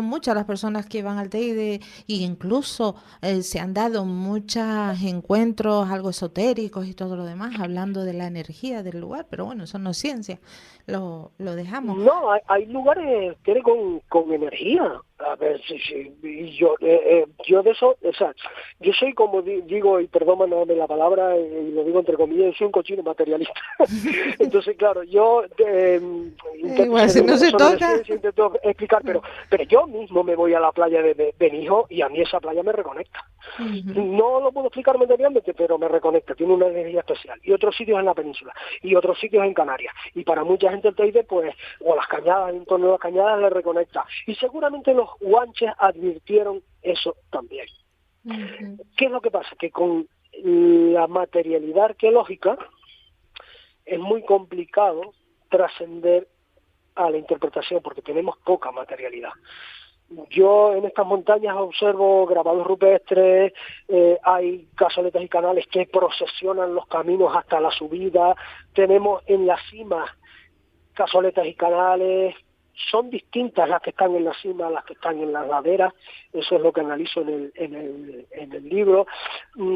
muchas las personas que van al Teide e incluso se han dado muchos encuentros algo esotéricos y todo lo demás hablando de la energía del lugar, pero bueno, eso no es ciencia, lo dejamos. No, hay lugares que tienen con energía. A ver, sí, y yo de eso, o sea, yo soy como digo, y perdóname la palabra, y lo digo entre comillas, yo soy un cochino materialista. Entonces, claro, yo igual si no se toca, intento explicar, pero yo mismo me voy a la playa de Benijo y a mí esa playa me reconecta. No lo puedo explicar materialmente, pero me reconecta, tiene una energía especial. Y otros sitios en la península, y otros sitios en Canarias. Y para mucha gente el Teide, pues, o las cañadas, en torno a las cañadas le reconecta. Y seguramente los guanches advirtieron eso también. ¿Qué es lo que pasa? Que con la materialidad arqueológica es muy complicado trascender a la interpretación porque tenemos poca materialidad. Yo en estas montañas observo grabados rupestres, hay cazoletas y canales que procesionan los caminos hasta la subida, tenemos en la cima cazoletas y canales, son distintas las que están en la cima a las que están en las laderas. Eso es lo que analizo en el libro.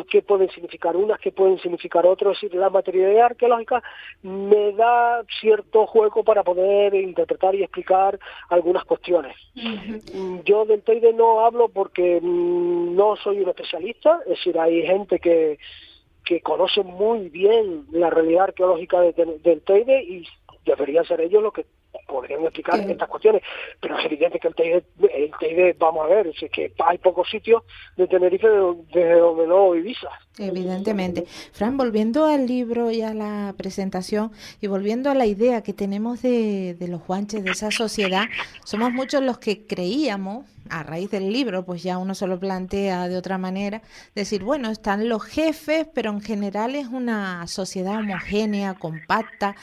¿Qué pueden significar unas? ¿Qué pueden significar otras? Es decir, la materialidad arqueológica me da cierto juego para poder interpretar y explicar algunas cuestiones. Yo del Teide no hablo porque no soy un especialista, es decir, hay gente que conoce muy bien la realidad arqueológica del Teide y deberían ser ellos los que podrían explicar estas cuestiones, pero es evidente que el Teide, vamos a ver, es que hay pocos sitios de Tenerife desde donde no Ibiza. Evidentemente. Fran, volviendo al libro y a la presentación y volviendo a la idea que tenemos de los guanches, de esa sociedad, somos muchos los que creíamos, a raíz del libro, pues ya uno se lo plantea de otra manera, decir, bueno, están los jefes, pero en general es una sociedad homogénea, compacta,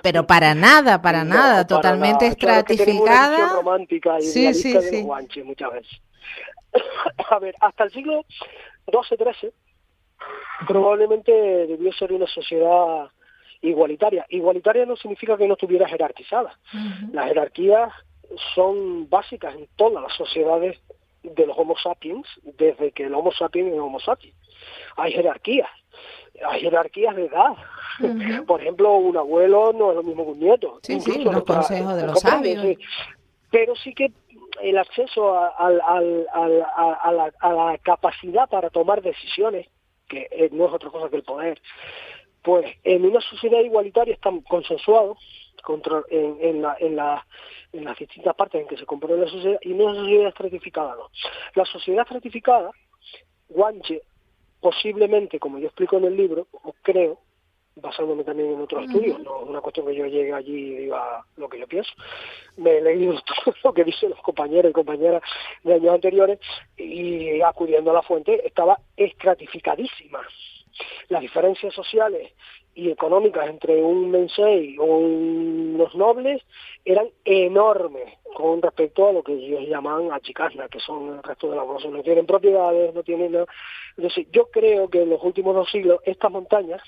pero para nada, totalmente estratificada. Una visión romántica y idealista de los guanches muchas veces. A ver, hasta el siglo XII-XIII probablemente debió ser una sociedad igualitaria. Igualitaria no significa que no estuviera jerarquizada. Las jerarquías son básicas en todas las sociedades de los Homo sapiens, desde que el Homo sapiens es Homo sapiens. Hay jerarquías de edad. Por ejemplo, un abuelo no es lo mismo que un nieto. Sí, los consejos de los sabios. Pero sí que el acceso a la capacidad para tomar decisiones, que no es otra cosa que el poder, pues en una sociedad igualitaria están consensuados en las distintas partes en que se compone la sociedad, y no es una sociedad estratificada, no. La sociedad estratificada, guanche, posiblemente, como yo explico en el libro, o creo, basándome también en otros estudios, no es una cuestión que yo llegue allí y diga lo que yo pienso. Me he leído todo lo que dicen los compañeros y compañeras de años anteriores y acudiendo a la fuente estaba estratificadísima. Las diferencias sociales y económicas entre un mensei o unos nobles eran enormes con respecto a lo que ellos llaman achicasna, que son el resto de la población. No tienen propiedades, no tienen nada. Entonces, yo creo que en los últimos 2 siglos estas montañas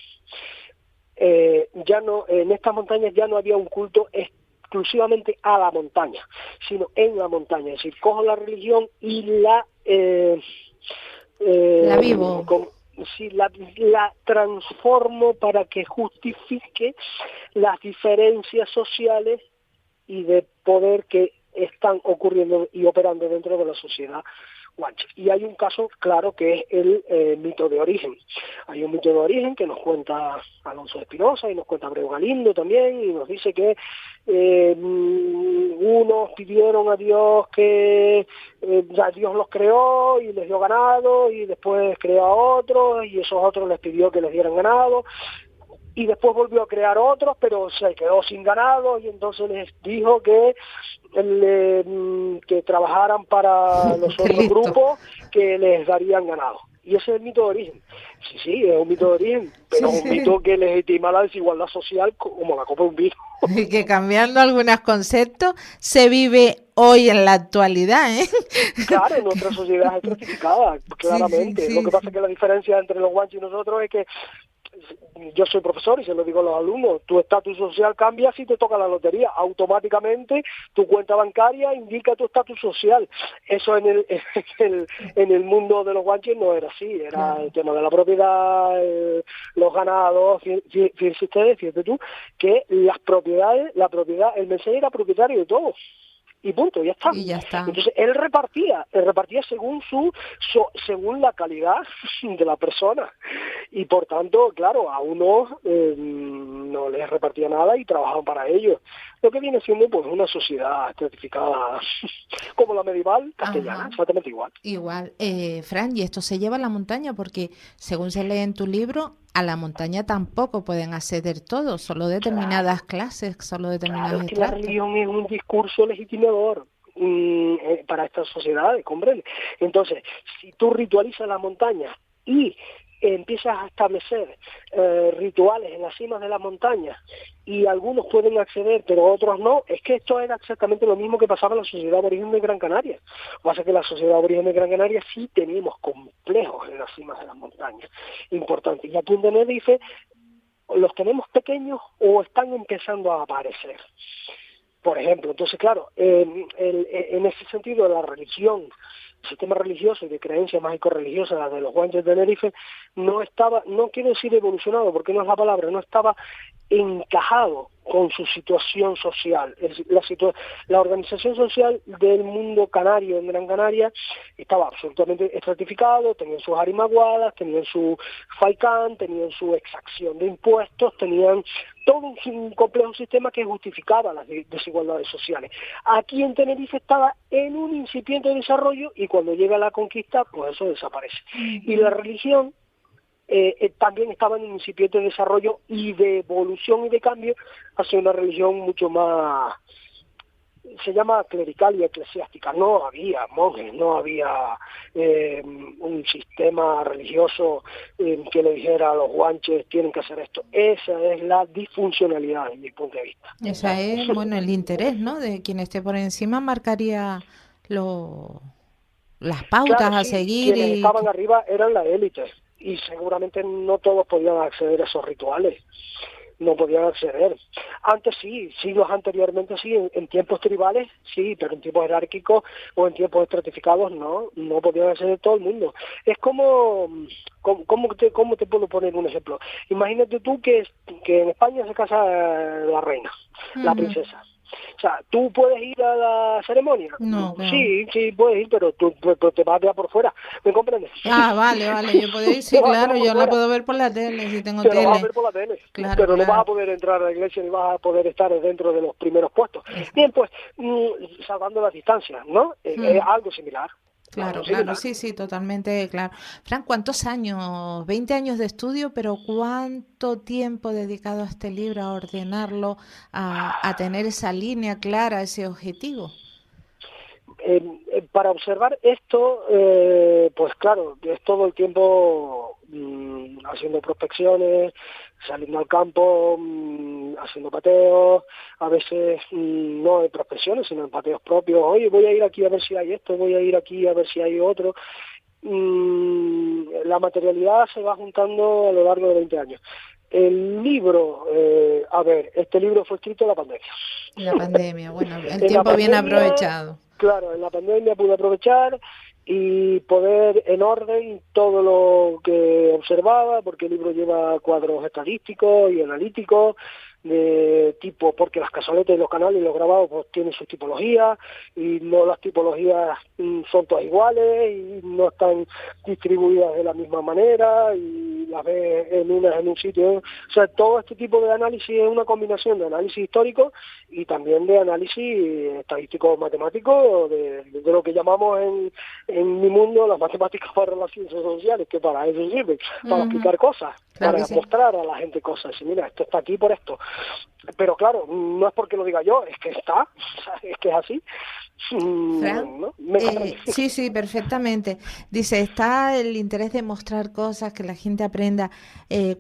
en estas montañas ya no había un culto exclusivamente a la montaña, sino en la montaña. Es decir, cojo la religión y la vivo. La transformo para que justifique las diferencias sociales y de poder que están ocurriendo y operando dentro de la sociedad guanche. Y hay un caso claro que es el mito de origen. Hay un mito de origen que nos cuenta Alonso de Espinosa y nos cuenta Abreu Galindo también, y nos dice que unos pidieron a Dios que Dios los creó y les dio ganado, y después creó a otros y esos otros les pidió que les dieran ganado, y después volvió a crear otros, pero se quedó sin ganado, y entonces les dijo que trabajaran para los otros grupos que les darían ganado. Y ese es el mito de origen. Sí, es un mito de origen, pero un mito que legitima la desigualdad social como la copa de un vino. Y que cambiando algunos conceptos se vive hoy en la actualidad, ¿eh? Claro, nuestra sociedad es estratificada, claramente. Lo que pasa es que la diferencia entre los guanches y nosotros es que yo soy profesor y se lo digo a los alumnos, tu estatus social cambia si te toca la lotería, automáticamente tu cuenta bancaria indica tu estatus social. Eso en el mundo de los guanches no era así, era el tema de la propiedad, los ganados. Fíjate tú que la propiedad, el mensei era propietario de todo. Y punto, ya está. Entonces él repartía según la calidad de la persona, y por tanto, claro, a unos no les repartía nada y trabajaban para ellos. Lo que viene siendo pues una sociedad estratificada como la medieval castellana, exactamente igual. Igual, Fran, y esto se lleva a la montaña porque, según se lee en tu libro, a la montaña tampoco pueden acceder todos, solo determinadas clases, solo determinadas estratos. La religión es un discurso legitimador para estas sociedades, ¿comprende? Entonces, si tú ritualizas la montaña y empiezas a establecer rituales en las cimas de las montañas, y algunos pueden acceder pero otros no, es que esto era exactamente lo mismo que pasaba en la sociedad aborigen de Gran Canaria. Lo que pasa es que la sociedad aborigen de Gran Canaria sí teníamos complejos en las cimas de las montañas importantes, y aquí en Tenerife los tenemos pequeños o están empezando a aparecer. por ejemplo. Entonces, claro, en ese sentido la religión, el sistema religioso y de creencias mágico-religiosas de los guanches de Tenerife no estaba, no quiero decir evolucionado porque no es la palabra, no estaba encajado con su situación social. La organización social del mundo canario en Gran Canaria estaba absolutamente estratificado, tenían sus arimaguadas, tenían su FAICAN, tenían su exacción de impuestos, tenían todo un complejo sistema que justificaba las desigualdades sociales. Aquí en Tenerife estaba en un incipiente desarrollo y cuando llega la conquista, pues eso desaparece. Y la religión también estaba en un incipiente desarrollo y de evolución y de cambio hacia una religión mucho más, se llama clerical y eclesiástica. No había monjes, no había un sistema religioso que le dijera a los guanches tienen que hacer esto. Esa es la disfuncionalidad desde mi punto de vista. Esa es, bueno, el interés, ¿no? De quien esté por encima marcaría las pautas, claro, a seguir. Quienes estaban arriba eran la élite y seguramente no todos podían acceder a esos rituales. No podían acceder. Antes sí, siglos anteriormente sí, en tiempos tribales sí, pero en tiempos jerárquicos o en tiempos estratificados no podían acceder todo el mundo. Es ¿cómo te puedo poner un ejemplo? Imagínate tú que en España se casa la reina, la princesa. O sea, ¿tú puedes ir a la ceremonia? No. Sí, puedes ir, pero tú te vas a quedar por fuera, ¿me comprendes? Ah, vale, yo puedo ir, sí, claro, yo la puedo ver por la tele, si tengo tele. Lo vas a ver por la tele, claro, pero no vas a poder entrar a la iglesia ni vas a poder estar dentro de los primeros puestos. Bien, pues, salvando las distancias, ¿no? Es algo similar. Claro, sí, totalmente claro. Fran, ¿cuántos años? 20 años de estudio, pero ¿cuánto tiempo dedicado a este libro, a ordenarlo, a tener esa línea clara, ese objetivo? Para observar esto, pues claro, es todo el tiempo haciendo prospecciones, saliendo al campo, haciendo pateos, a veces no en prospecciones, sino en pateos propios. Oye, voy a ir aquí a ver si hay esto, voy a ir aquí a ver si hay otro. La materialidad se va juntando a lo largo de 20 años. El libro, este libro fue escrito en la pandemia. La pandemia, bueno, el tiempo bien aprovechado. Claro, en la pandemia pude aprovechar y poner en orden todo lo que observaba, porque el libro lleva cuadros estadísticos y analíticos de tipo, porque las cazoletas y los canales y los grabados pues tienen sus tipologías y no las tipologías son todas iguales y no están distribuidas de la misma manera y las ves en un sitio. O sea, todo este tipo de análisis es una combinación de análisis histórico y también de análisis estadístico matemático de lo que llamamos en mi mundo las matemáticas para las ciencias sociales, que para eso sirven, para explicar cosas, claro, para mostrar a la gente cosas. Y mira, esto está aquí por esto. Pero claro, no es porque lo diga yo, es que está, es que es así. Fran, ¿no? Sí, perfectamente. Dice, está el interés de mostrar cosas, que la gente aprenda.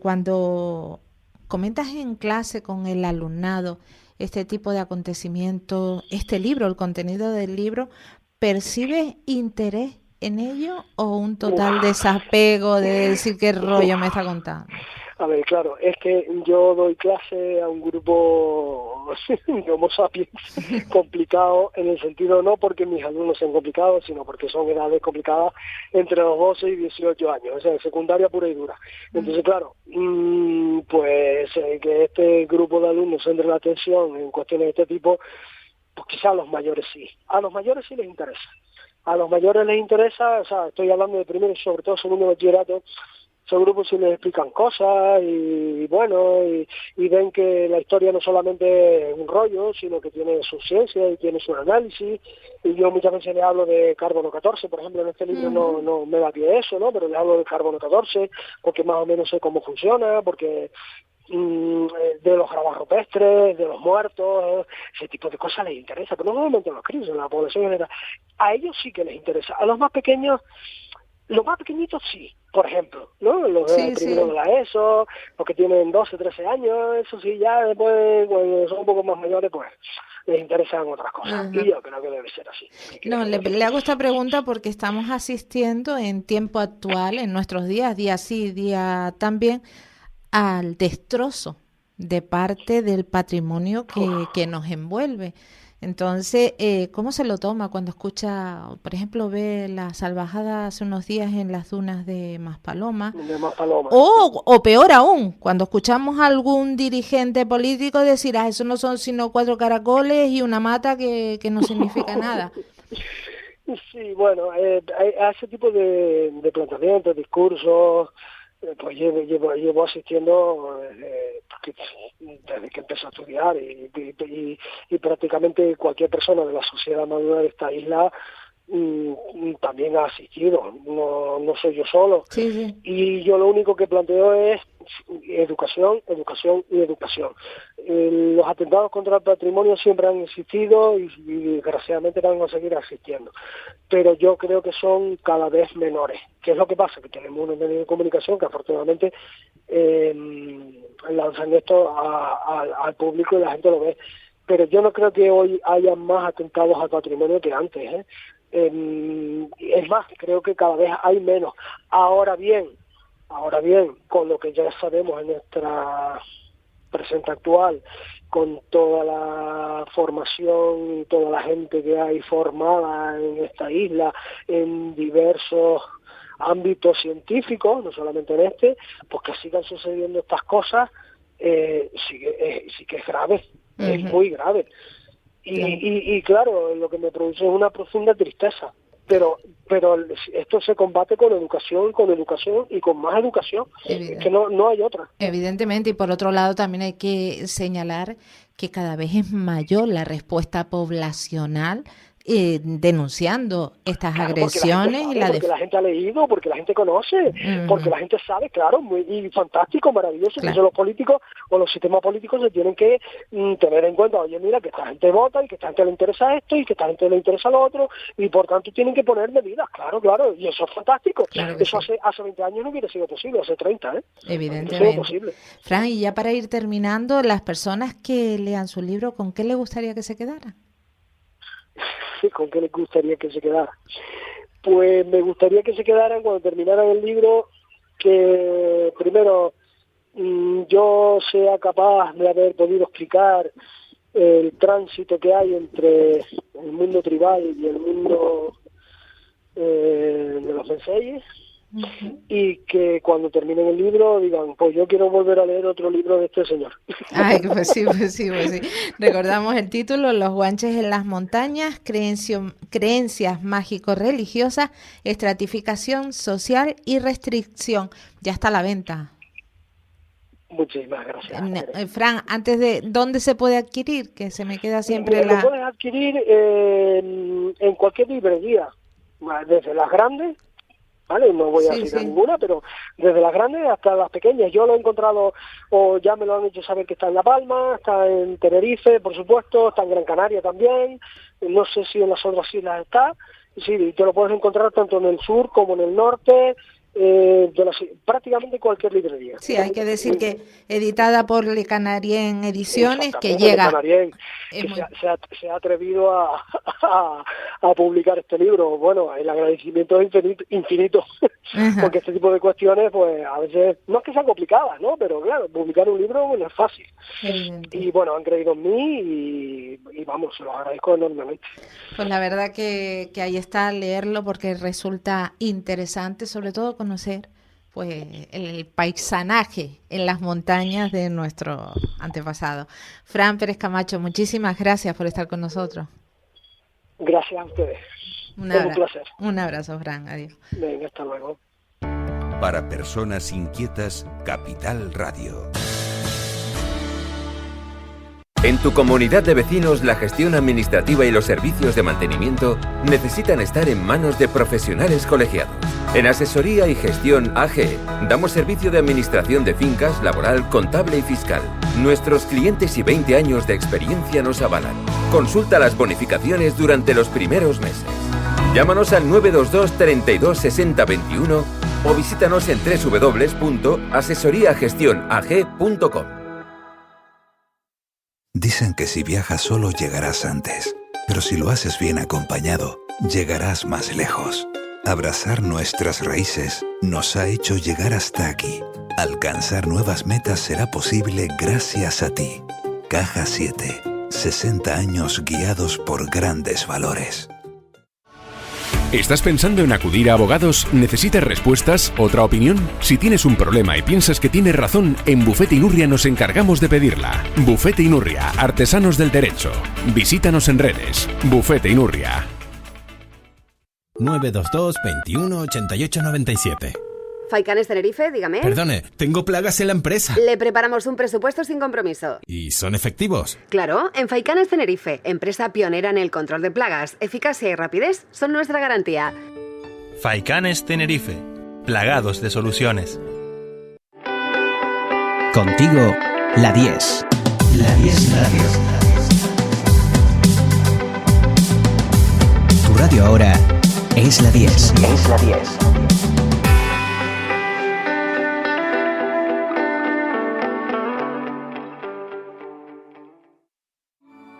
Cuando comentas en clase con el alumnado este tipo de acontecimientos, este libro, el contenido del libro, ¿percibes interés en ello o un total desapego de decir qué rollo me está contando? A ver, claro, es que yo doy clase a un grupo de Homo sapiens complicado, en el sentido no porque mis alumnos sean complicados, sino porque son edades complicadas entre los 12 y 18 años, o sea, secundaria pura y dura. Entonces, claro, pues que este grupo de alumnos entre la atención en cuestiones de este tipo, pues quizás a los mayores sí. A los mayores sí les interesa. A los mayores les interesa, o sea, estoy hablando de primero y sobre todo segundo bachillerato. Esos grupos sí les explican cosas y bueno, y ven que la historia no solamente es un rollo, sino que tiene su ciencia y tiene su análisis. Y yo muchas veces les hablo de carbono 14, por ejemplo, en este libro no me da pie eso, ¿no? Pero les hablo de carbono 14 porque más o menos sé cómo funciona, porque de los grabados rupestres, de los muertos, ese tipo de cosas les interesa, pero no solamente a los críos, a la población en general. A ellos sí que les interesa. A los más pequeños, los más pequeñitos sí, por ejemplo, ¿no? Los primero de la ESO, los que tienen 12, 13 años, eso sí, ya después, cuando son un poco más mayores, pues les interesan otras cosas. Y yo creo que debe ser así. No, le hago esta pregunta porque estamos asistiendo en tiempo actual, en nuestros días, día sí, día también, al destrozo de parte del patrimonio que nos envuelve. Entonces, ¿cómo se lo toma cuando escucha, por ejemplo, ve la salvajada hace unos días en las dunas de Maspaloma? O peor aún, cuando escuchamos a algún dirigente político decir, eso no son sino 4 caracoles y una mata que no significa nada. Sí, bueno, a ese tipo de planteamientos, discursos, pues llevo asistiendo desde que empecé a estudiar y prácticamente cualquier persona de la sociedad madura de esta isla también ha asistido, no soy yo solo. Sí. Y yo lo único que planteo es educación, educación y educación. Los atentados contra el patrimonio siempre han existido y desgraciadamente van a seguir existiendo, pero yo creo que son cada vez menores. ¿Qué es lo que pasa? Que tenemos unos medios de comunicación que afortunadamente lanzan esto al público y la gente lo ve, pero yo no creo que hoy haya más atentados al patrimonio que antes, es más, creo que cada vez hay menos. Ahora bien, con lo que ya sabemos en nuestra presente actual, con toda la formación y toda la gente que hay formada en esta isla en diversos ámbitos científicos, no solamente en este, pues que sigan sucediendo estas cosas, sí que es grave, es muy grave. Y claro, lo que me produce es una profunda tristeza, pero esto se combate con educación y con más educación. Es que no hay otra. Evidentemente, y por otro lado también hay que señalar que cada vez es mayor la respuesta poblacional denunciando estas agresiones. Porque la gente ha leído, porque la gente conoce, porque la gente sabe, claro, y fantástico, maravilloso. Claro. Que los políticos o los sistemas políticos se tienen que tener en cuenta, oye, mira, que esta gente vota y que esta gente le interesa esto y que esta gente le interesa lo otro, y por tanto tienen que poner medidas, claro, y eso es fantástico. Claro, eso hace 20 años no hubiera sido posible, hace 30, Evidentemente. Posible. Fran, y ya para ir terminando, las personas que lean su libro, ¿con qué les gustaría que se quedaran? ¿Con qué les gustaría que se quedara? Pues me gustaría que se quedaran cuando terminaran el libro, que primero yo sea capaz de haber podido explicar el tránsito que hay entre el mundo tribal y el mundo de los Menseyes, y que cuando terminen el libro digan, pues yo quiero volver a leer otro libro de este señor. Ay, pues sí. Recordamos el título: Los guanches en las montañas, creencias mágico-religiosas, estratificación social y restricción. Ya está a la venta. Muchísimas gracias. Fran, antes de, ¿dónde se puede adquirir? Que se me queda siempre Lo puedes adquirir en cualquier librería, desde las grandes, ¿vale? No voy a citar ninguna, pero desde las grandes hasta las pequeñas. Yo lo he encontrado, o ya me lo han hecho saber, que está en La Palma, está en Tenerife, por supuesto, está en Gran Canaria también, no sé si en las otras islas está. Sí, te lo puedes encontrar tanto en el sur como en el norte, prácticamente cualquier librería. Sí, hay que decir que editada por Le Canarien Ediciones, que llega. Se ha atrevido a publicar este libro. Bueno, el agradecimiento es infinito, porque este tipo de cuestiones, pues a veces no es que sean complicadas, ¿no? Pero claro, publicar un libro no es fácil. Y bueno, han creído en mí y vamos, se los agradezco enormemente. Pues la verdad que ahí está, leerlo, porque resulta interesante, sobre todo conocer pues el paisanaje en las montañas de nuestro antepasado. Fran Pérez Camacho, muchísimas gracias por estar con nosotros. Gracias a ustedes. Un placer. Un abrazo, Fran. Adiós. Venga, hasta luego. Para personas inquietas, Capital Radio. En tu comunidad de vecinos, la gestión administrativa y los servicios de mantenimiento necesitan estar en manos de profesionales colegiados. En Asesoría y Gestión AG damos servicio de administración de fincas, laboral, contable y fiscal. Nuestros clientes y 20 años de experiencia nos avalan. Consulta las bonificaciones durante los primeros meses. Llámanos al 922 32 60 21 o visítanos en www.asesoriagestionag.com. Dicen que si viajas solo llegarás antes, pero si lo haces bien acompañado, llegarás más lejos. Abrazar nuestras raíces nos ha hecho llegar hasta aquí. Alcanzar nuevas metas será posible gracias a ti. Caja 7. 60 años guiados por grandes valores. ¿Estás pensando en acudir a abogados? ¿Necesitas respuestas? ¿Otra opinión? Si tienes un problema y piensas que tienes razón, en Bufete Inurria nos encargamos de pedirla. Bufete Inurria, artesanos del derecho. Visítanos en redes. Bufete Inurria. 922 21 88 97. Faicanes Tenerife, dígame. Perdone, tengo plagas en la empresa. Le preparamos un presupuesto sin compromiso. ¿Y son efectivos? Claro, en Faicanes Tenerife, empresa pionera en el control de plagas, eficacia y rapidez son nuestra garantía. Faicanes Tenerife, plagados de soluciones. Contigo, la 10. La 10 Radio. Tu radio ahora es la 10. Es la 10.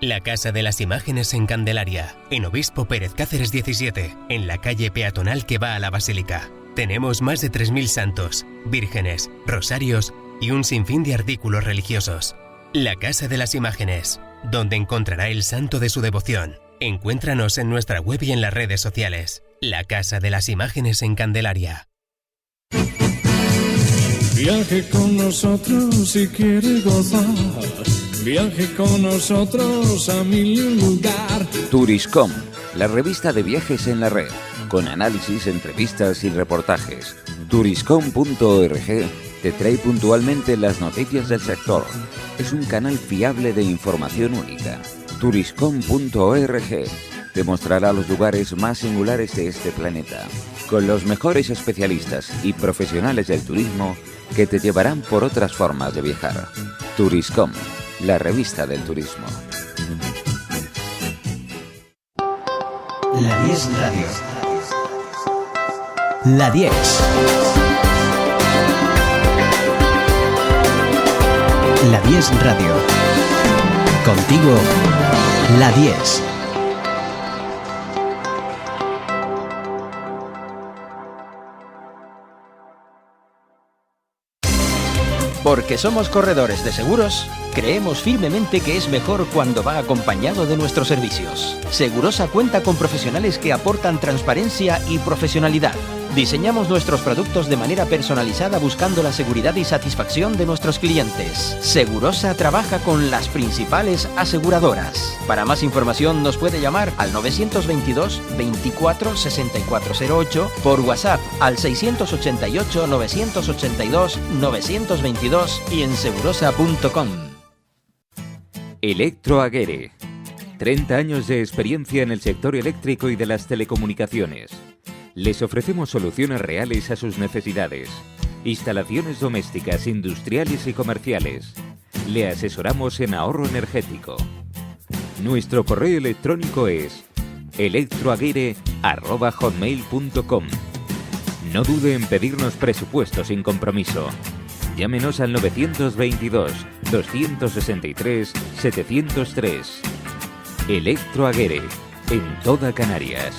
La Casa de las Imágenes en Candelaria, en Obispo Pérez Cáceres 17, en la calle peatonal que va a la Basílica. Tenemos más de 3.000 santos, vírgenes, rosarios y un sinfín de artículos religiosos. La Casa de las Imágenes, donde encontrará el santo de su devoción. Encuéntranos en nuestra web y en las redes sociales. La Casa de las Imágenes en Candelaria. Viaje con nosotros si quiere gozar. Viaje con nosotros a mil lugar. Turiscom, la revista de viajes en la red, con análisis, entrevistas y reportajes. Turiscom.org te trae puntualmente las noticias del sector. Es un canal fiable de información única. Turiscom.org te mostrará los lugares más singulares de este planeta, con los mejores especialistas y profesionales del turismo que te llevarán por otras formas de viajar. Turiscom, la revista del turismo. La 10 Radio. La 10. La 10 Radio. Contigo, la 10. Porque somos corredores de seguros, creemos firmemente que es mejor cuando va acompañado de nuestros servicios. Segurosa cuenta con profesionales que aportan transparencia y profesionalidad. Diseñamos nuestros productos de manera personalizada buscando la seguridad y satisfacción de nuestros clientes. Segurosa trabaja con las principales aseguradoras. Para más información nos puede llamar al 922 24 6408, por WhatsApp al 688 982 922 y en segurosa.com. Electroaguere. 30 años de experiencia en el sector eléctrico y de las telecomunicaciones. Les ofrecemos soluciones reales a sus necesidades. Instalaciones domésticas, industriales y comerciales. Le asesoramos en ahorro energético. Nuestro correo electrónico es electroaguere@hotmail.com. No dude en pedirnos presupuesto sin compromiso. Llámenos al 922 263 703. Electroaguere, en toda Canarias.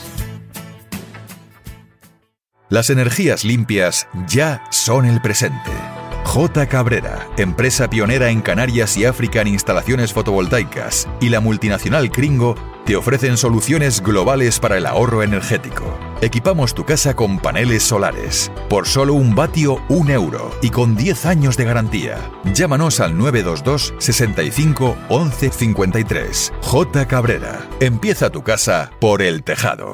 Las energías limpias ya son el presente. J. Cabrera, empresa pionera en Canarias y África en instalaciones fotovoltaicas, y la multinacional Kringo te ofrecen soluciones globales para el ahorro energético. Equipamos tu casa con paneles solares. Por solo un vatio, €1 y con 10 años de garantía. Llámanos al 922 65 11 53. J. Cabrera. Empieza tu casa por el tejado.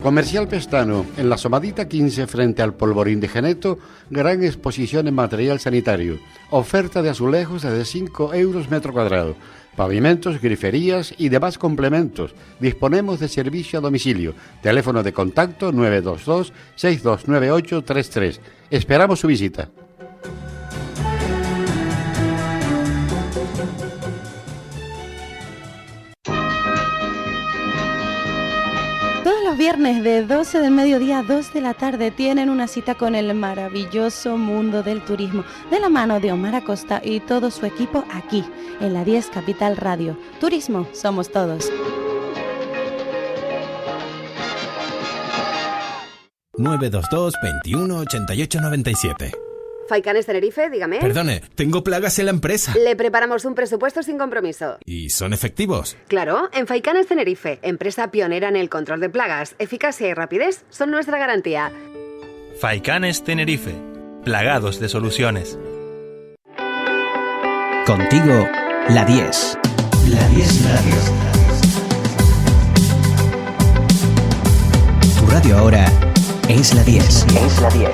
Comercial Pestano, en la Somadita 15 frente al Polvorín de Geneto, gran exposición en material sanitario. Oferta de azulejos desde 5 € metro cuadrado. Pavimentos, griferías y demás complementos. Disponemos de servicio a domicilio. Teléfono de contacto 922 629833. Esperamos su visita. Los viernes de 12 del mediodía a 2 de la tarde tienen una cita con el maravilloso mundo del turismo, de la mano de Omar Acosta y todo su equipo aquí, en la 10 Capital Radio. Turismo somos todos. 922 21 88 97. Faicanes Tenerife, dígame. Perdone, tengo plagas en la empresa. Le preparamos un presupuesto sin compromiso. ¿Y son efectivos? Claro, en Faicanes Tenerife, empresa pionera en el control de plagas, eficacia y rapidez son nuestra garantía. Faicanes Tenerife, plagados de soluciones. Contigo, la 10. La 10 Radio. Tu radio ahora es la 10. Es la 10.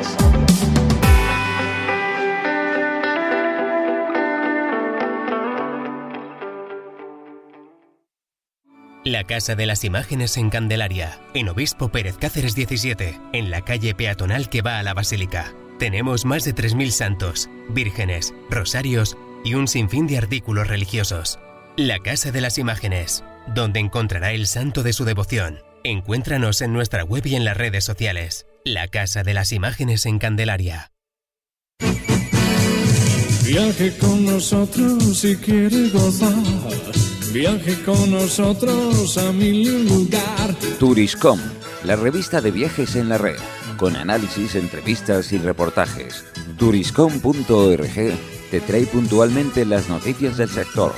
La Casa de las Imágenes en Candelaria, en Obispo Pérez Cáceres 17, en la calle peatonal que va a la Basílica. Tenemos más de 3.000 santos, vírgenes, rosarios y un sinfín de artículos religiosos. La Casa de las Imágenes, donde encontrará el santo de su devoción. Encuéntranos en nuestra web y en las redes sociales. La Casa de las Imágenes en Candelaria. Viaje con nosotros si quiere gozar. Viaje con nosotros a mil lugar. Turiscom, la revista de viajes en la red, con análisis, entrevistas y reportajes. Turiscom.org te trae puntualmente las noticias del sector.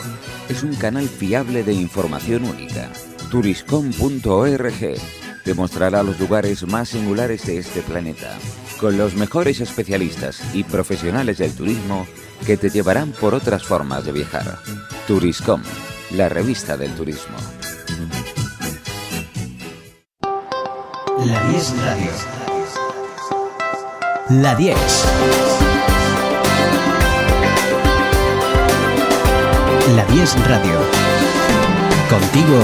Es un canal fiable de información única. Turiscom.org te mostrará los lugares más singulares de este planeta, con los mejores especialistas y profesionales del turismo que te llevarán por otras formas de viajar. Turiscom, la revista del turismo. La 10 Radio. La 10. La 10 Radio. Contigo,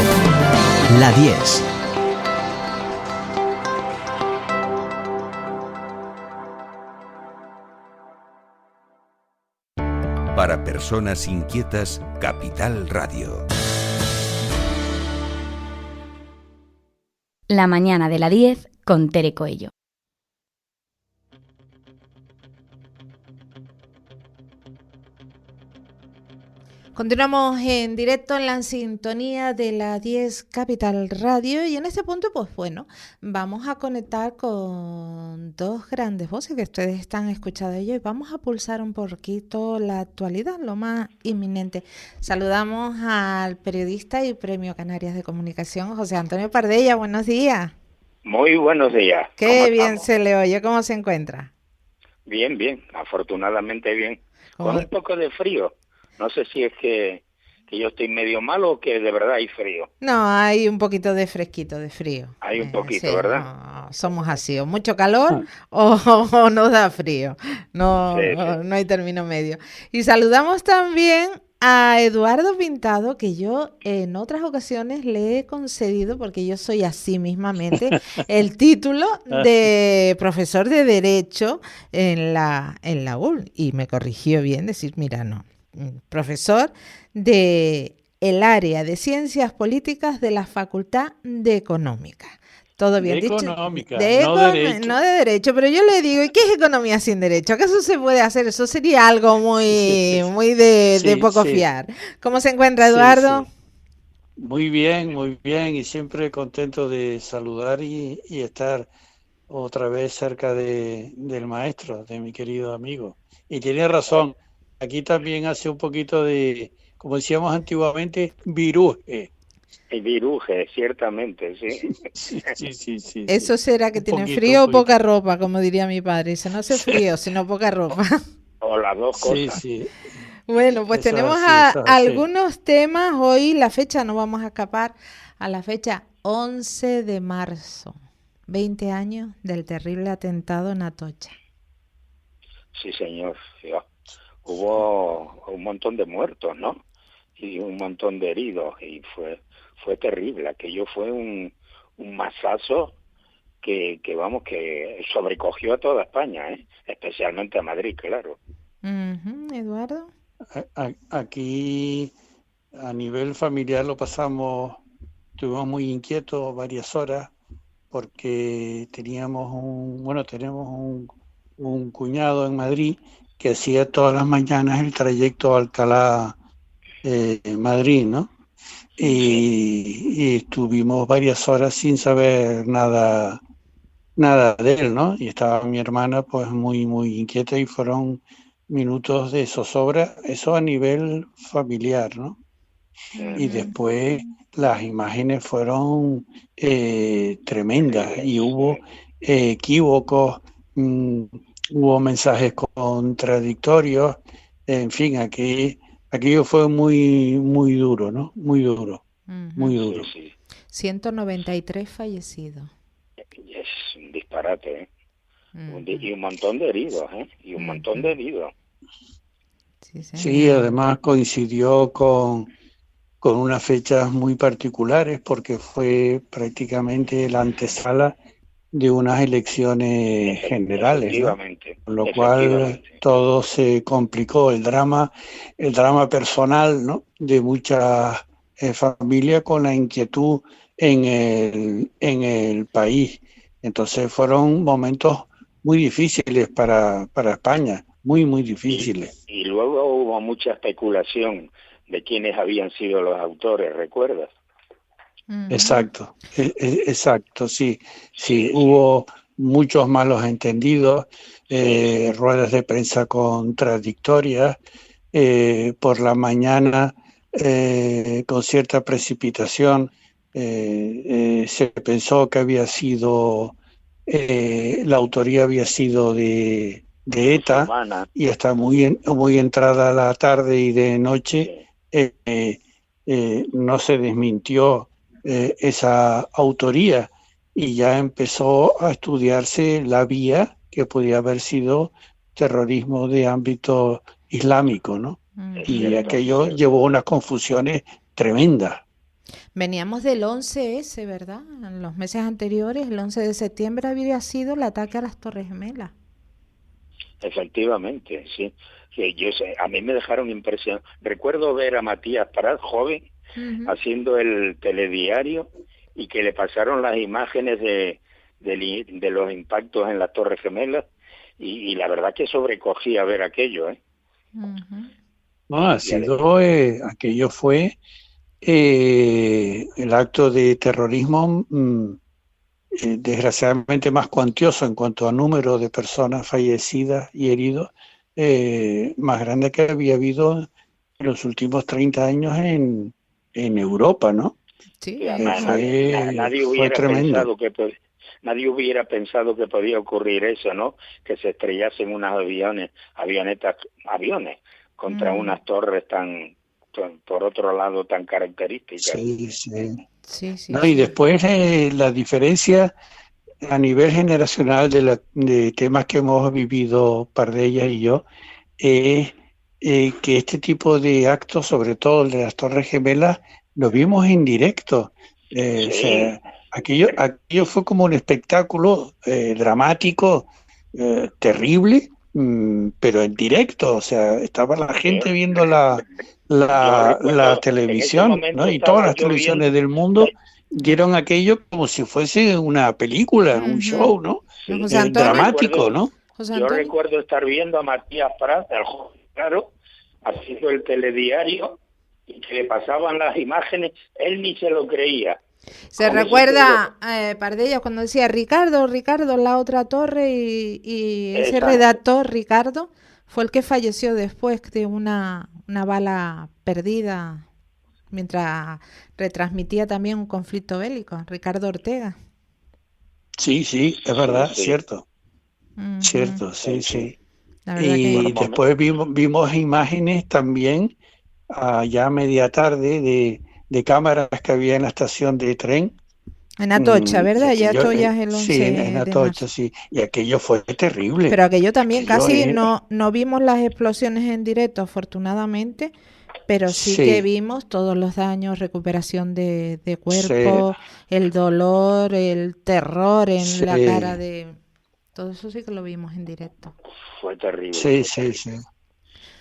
la 10. Para personas inquietas, Capital Radio. La mañana de la 10 con Tere Coello. Continuamos en directo en la sintonía de la 10 Capital Radio y en este punto, pues bueno, vamos a conectar con dos grandes voces que ustedes están escuchando y vamos a pulsar un poquito la actualidad, lo más inminente. Saludamos al periodista y Premio Canarias de Comunicación, José Antonio Pardella. Buenos días. Muy buenos días. Qué bien se le oye. ¿Cómo se encuentra? Bien, bien, afortunadamente bien. Con un poco de frío. No sé si es que yo estoy medio malo o que de verdad hay frío. No, hay un poquito de fresquito, de frío. Hay un poquito, sí, ¿verdad? No, somos así, o mucho calor o nos da frío. No, sí, sí. No hay término medio. Y saludamos también a Eduardo Pintado, que yo en otras ocasiones le he concedido, porque yo soy así mismamente, el título de profesor de Derecho en la UL. Y me corrigió bien, decir, mira, no. Profesor de el área de Ciencias Políticas de la Facultad de Económica. Todo bien dicho. Económica, No de Derecho, pero yo le digo, ¿y qué es economía sin derecho? ¿Acaso se puede hacer? Eso sería algo muy de poco fiar. ¿Cómo se encuentra, Eduardo? Sí. Muy bien, y siempre contento de saludar y estar otra vez cerca del maestro, de mi querido amigo. Y tiene razón. Aquí también hace un poquito de, como decíamos antiguamente, viruje. El viruje, ciertamente, sí. Sí. Eso será que tiene frío o poca ropa, como diría mi padre. Dice, no hace frío, sino poca ropa. O las dos cosas. Sí. Bueno, pues eso tenemos algunos temas. Hoy la fecha, no vamos a escapar a la fecha 11 de marzo. 20 años del terrible atentado en Atocha. Sí, señor. Hubo un montón de muertos, ¿no? Y un montón de heridos, y fue terrible. Aquello fue un masazo que sobrecogió a toda España, especialmente a Madrid, claro. Eduardo. Aquí a nivel familiar estuvimos muy inquietos varias horas porque tenemos un cuñado en Madrid que hacía todas las mañanas el trayecto Alcalá-Madrid, ¿no? Y estuvimos varias horas sin saber nada nada de él, ¿no? Y estaba mi hermana pues muy, muy inquieta y fueron minutos de zozobra, eso a nivel familiar, ¿no? Y después las imágenes fueron tremendas y hubo equívocos, hubo mensajes contradictorios, en fin, aquello fue muy, muy duro, ¿no? Muy duro, muy duro. 193 fallecidos. Es un disparate, ¿eh? Y un montón de heridos, ¿eh? Y un montón de heridos. Sí, además coincidió con unas fechas muy particulares porque fue prácticamente la antesala de unas elecciones generales, ¿no? Con lo cual todo se complicó, el drama personal, ¿no? De muchas familias con la inquietud en el país. Entonces fueron momentos muy difíciles para España, muy, muy difíciles. Y luego hubo mucha especulación de quiénes habían sido los autores, ¿recuerdas? Exacto, exacto, sí, hubo muchos malos entendidos, ruedas de prensa contradictorias, por la mañana con cierta precipitación se pensó que había sido, la autoría había sido de ETA, y hasta muy entrada la tarde y de noche no se desmintió esa autoría, y ya empezó a estudiarse la vía que podía haber sido terrorismo de ámbito islámico, ¿no? Y aquello llevó a unas confusiones tremendas. Veníamos del 11S, ¿verdad? En los meses anteriores, el 11 de septiembre había sido el ataque a las Torres Gemelas. Efectivamente, sí. A mí me dejaron impresión. Recuerdo ver a Matías Prat, joven, haciendo el telediario, y que le pasaron las imágenes de los impactos en las Torres Gemelas, y la verdad que sobrecogía ver aquello, ¿eh? No, aquello fue el acto de terrorismo desgraciadamente más cuantioso en cuanto a número de personas fallecidas y heridos, más grande que había habido en los últimos 30 años en Europa, ¿no? Sí, nadie hubiera pensado que podía ocurrir eso, ¿no? Que se estrellasen unos aviones contra unas torres por otro lado tan características. Sí. No, y después la diferencia a nivel generacional de temas que hemos vivido Pardella y yo, es que este tipo de actos, sobre todo el de las Torres Gemelas, lo vimos en directo. O sea, aquello fue como un espectáculo dramático, terrible, pero en directo. O sea, estaba la gente viendo la televisión, ¿no? Y todas las televisiones del mundo dieron aquello como si fuese una película, un show, ¿no? Dramático, ¿no? Yo recuerdo estar viendo a Matías Prat, el joven, claro, haciendo el telediario, y que le pasaban las imágenes, él ni se lo creía. Se recuerda, Pardella, cuando decía Ricardo, la otra torre, y ese redactor, Ricardo, fue el que falleció después de una bala perdida mientras retransmitía también un conflicto bélico, Ricardo Ortega. Sí, es verdad, cierto. Cierto, sí. Y después vimos imágenes también ya a media tarde de cámaras que había en la estación de tren. En Atocha, ¿verdad? Ya Atocha es el 11 sí, en Atocha, sí. Y aquello fue terrible. Pero aquello también no vimos las explosiones en directo, afortunadamente, pero sí que vimos todos los daños, recuperación de cuerpo, el dolor, el terror en la cara de... Todo eso sí que lo vimos en directo. Fue terrible. Sí.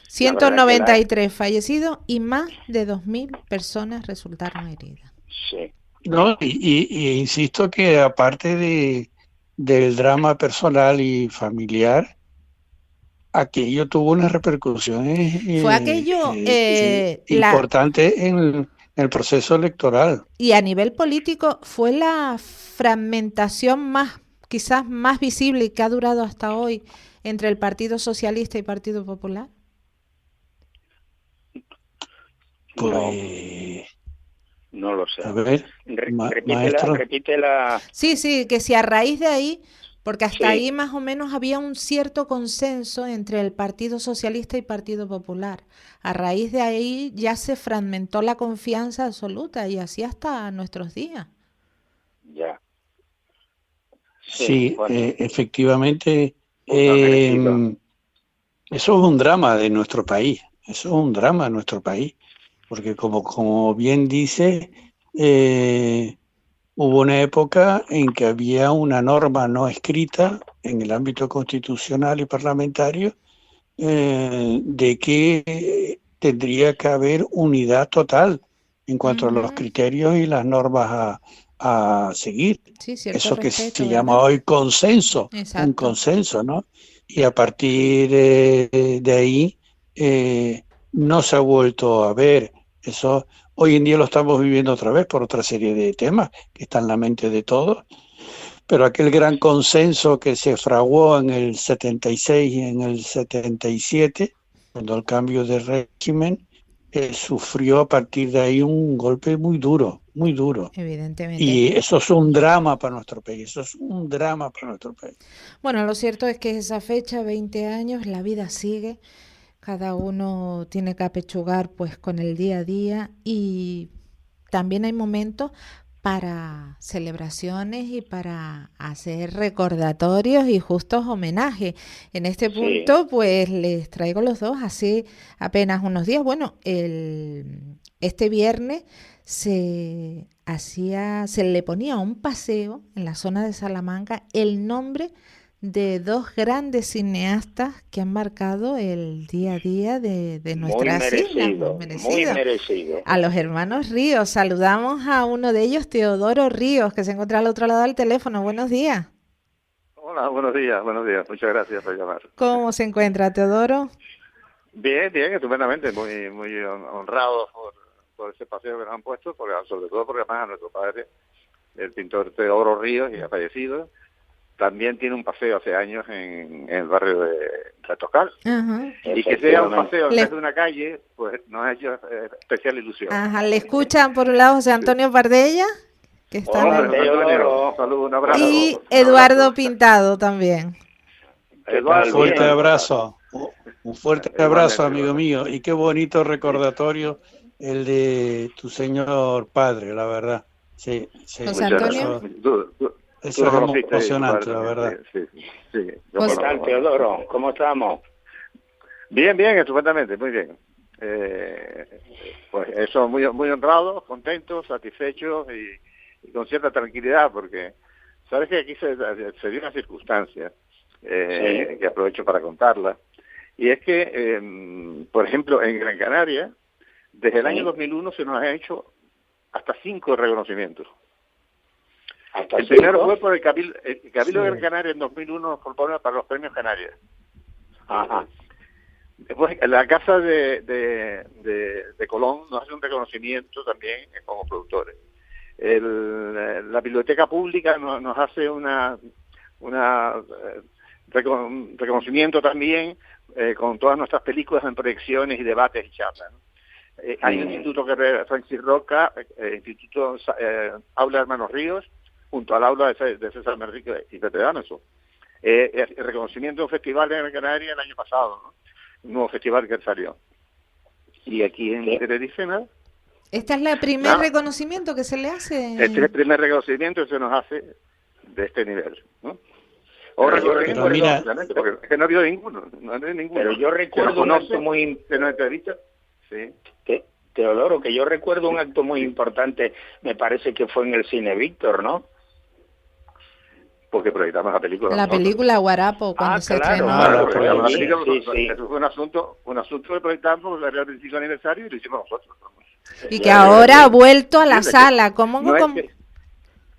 193 fallecidos y más de 2.000 personas resultaron heridas. Sí. No, y insisto que aparte del drama personal y familiar, aquello tuvo unas repercusiones fue aquello importante en el proceso electoral. Y a nivel político fue la fragmentación más quizás más visible y que ha durado hasta hoy entre el Partido Socialista y Partido Popular? Pues no lo sé. A ver, maestro. Repítela. Sí, que si a raíz de ahí, porque hasta Sí. ahí más o menos había un cierto consenso entre el Partido Socialista y Partido Popular. A raíz de ahí ya se fragmentó la confianza absoluta y así hasta nuestros días. Ya. Sí, bueno. Efectivamente, eso es un drama de nuestro país. Eso es un drama de nuestro país. Porque como bien dice, hubo una época en que había una norma no escrita en el ámbito constitucional y parlamentario de que tendría que haber unidad total en cuanto a los criterios y las normas a seguir. Sí, cierto Eso que respeto, se ¿verdad? llama hoy consenso, Exacto. un consenso, ¿no? Y a partir de ahí no se ha vuelto a ver. Eso hoy en día lo estamos viviendo otra vez por otra serie de temas que están en la mente de todos, pero aquel gran consenso que se fraguó en el 76 y en el 77, cuando el cambio de régimen, sufrió a partir de ahí un golpe muy duro, muy duro. Evidentemente. Y eso es un drama para nuestro país, eso es un drama para nuestro país. Bueno, lo cierto es que esa fecha, 20 años, la vida sigue. Cada uno tiene que apechugar pues con el día a día y también hay momentos para celebraciones y para hacer recordatorios y justos homenajes. En este punto pues les traigo los dos hace apenas unos días. Bueno, este viernes se le ponía a un paseo en la zona de Salamanca el nombre de dos grandes cineastas que han marcado el día a día de nuestras islas. Muy merecido. A los hermanos Ríos. Saludamos a uno de ellos, Teodoro Ríos, que se encuentra al otro lado del teléfono. Buenos días. Hola, buenos días. Muchas gracias por llamar. ¿Cómo se encuentra, Teodoro? Bien, estupendamente. Muy honrados por ese paseo que nos han puesto, sobre todo porque además a nuestro padre, el pintor Teodoro Ríos, ya fallecido, también tiene un paseo hace años en el barrio de Tocal. Y que sea un paseo en vez de una calle, pues nos ha hecho especial ilusión. Ajá, le escuchan por un lado José Antonio Pardella, que está Hola, Antonio. Un saludo, un abrazo. y Eduardo Pintado también. Eduardo, Un fuerte abrazo. Un fuerte abrazo, amigo mío. Y qué bonito recordatorio el de tu señor padre, la verdad. Sí. José Antonio. Eso es emocionante, la verdad. Sí. ¿Qué tal, Teodoro? ¿Cómo estamos? Bien, estupendamente, muy bien. Pues eso, muy honrados, contentos, satisfechos y con cierta tranquilidad, porque sabes que aquí se dio una circunstancia que aprovecho para contarla, y es que, por ejemplo, en Gran Canaria, desde el año 2001 se nos ha hecho hasta 5 reconocimientos. El primero fue por el Cabildo de Gran Canaria en 2001 nos propone para los premios Canarias. Ajá. Después la Casa de Colón nos hace un reconocimiento también como productores. La Biblioteca Pública nos hace un reconocimiento también con todas nuestras películas en proyecciones y debates y charlas, ¿no? Hay un instituto que Francis Roca, Instituto Aula Hermanos Ríos, junto al aula de César Merrique y Pepe Dámeso. El reconocimiento de un festival en Gran Canaria el año pasado, ¿no? Un nuevo festival que salió. Y aquí en Tenerife, ¿no? ¿Este es el primer reconocimiento que se le hace? Este es el primer reconocimiento que se nos hace de este nivel, ¿no? Pero mira, porque es que no ha habido ninguno. Pero yo recuerdo un acto muy... Sí. Teodoro, que yo recuerdo un acto muy importante, me parece que fue en el Cine Víctor, ¿no? Porque proyectamos la película. La película Guarapo, cuando se estrenó. Eso fue un asunto que proyectamos por el 25 aniversario y lo hicimos nosotros. Y que ahora ha vuelto a la sala. ¿Cómo?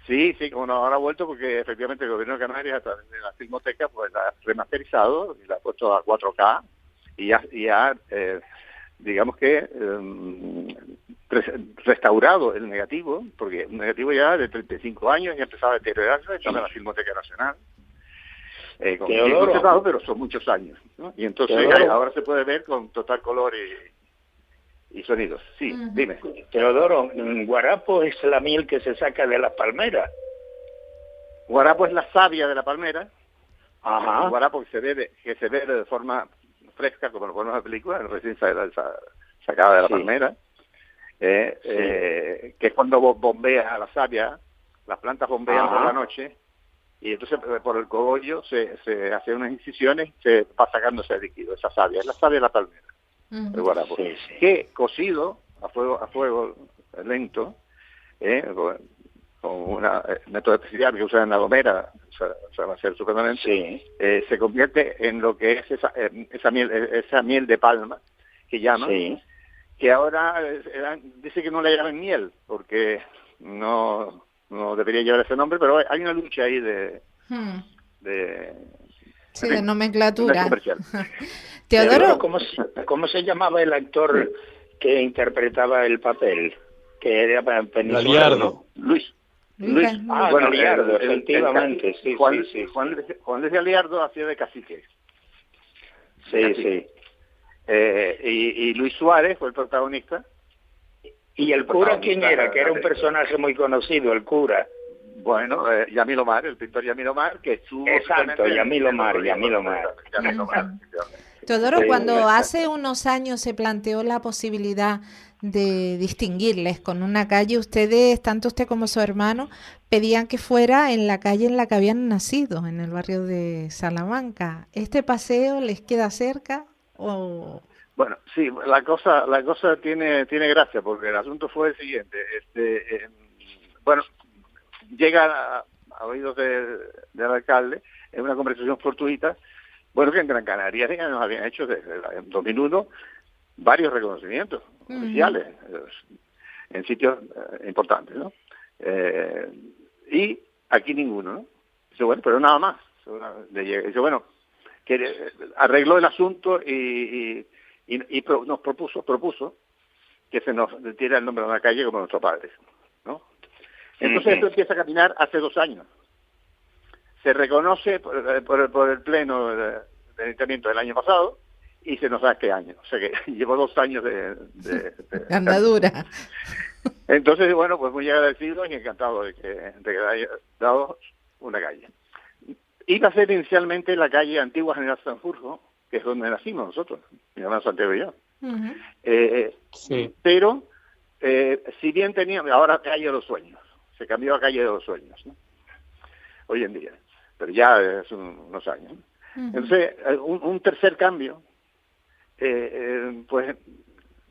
Sí, como no, ahora ha vuelto porque efectivamente el gobierno de Canarias, a través de la Filmoteca, pues la ha remasterizado y la ha puesto a 4K y ya digamos que restaurado el negativo, porque un negativo ya de 35 años ya empezaba a deteriorarse, estaba en la Filmoteca Nacional. Con bien conservado, pero son muchos años, ¿no? Y entonces ahora se puede ver con total color y sonidos. Sí, dime. Teodoro, guarapo es la miel que se saca de las palmeras. Guarapo es la savia de la palmera. Ajá. El guarapo que se bebe de forma fresca, como lo ponemos en la película, recién sacada de la palmera. Que es cuando bombea a la savia, las plantas bombean por la noche, y entonces por el cogollo se hacen unas incisiones, se va sacando ese líquido, esa savia, es la savia de la palmera, el guarapo, que cocido a fuego lento, con un método especial que usan en La Gomera, se va a hacer supermanente, se convierte en lo que es esa miel de palma, que llaman, que ahora dice que no le llamen miel, porque no debería llevar ese nombre, pero hay una lucha ahí de nomenclatura. Teodoro, ¿cómo se llamaba el actor que interpretaba el papel? Que era Galiardo. Luis. Bueno, Galiardo, efectivamente. Juan Luis Galiardo hacía de cacique. Sí. Y Luis Suárez fue el protagonista. ¿Y el cura quién era? Que era un personaje muy conocido, el cura. Bueno, Yamil Omar, el pintor Yamil Omar, que estuvo... Exacto, Yamil Omar. Teodoro, cuando hace unos años se planteó la posibilidad de distinguirles con una calle, ustedes, tanto usted como su hermano, pedían que fuera en la calle en la que habían nacido, en el barrio de Salamanca. ¿Este paseo les queda cerca o...? Bueno, sí, la cosa tiene gracia, porque el asunto fue el siguiente. Llega a oídos del alcalde en una conversación fortuita, que en Gran Canaria ya nos habían hecho desde en 2001 varios reconocimientos oficiales en sitios importantes, ¿no? Y aquí ninguno, ¿no? Dice, bueno, pero nada más. Dice, bueno, que arregló el asunto y nos propuso que se nos tire el nombre de una calle como nuestro padre, ¿no? Entonces esto empieza a caminar hace 2 años. Se reconoce por el pleno del ayuntamiento del año pasado y se nos da este año. O sea que llevo 2 años de andadura. Entonces, bueno, pues muy agradecido y encantado de que haya dado una calle. Iba a ser inicialmente la calle Antigua General Sanjurjo, que es donde nacimos nosotros, mi hermano Santiago y yo. Pero, si bien teníamos, ahora calle de los Sueños, se cambió a calle de los Sueños, ¿no? Hoy en día, pero ya hace unos años, ¿no? Entonces, un tercer cambio, pues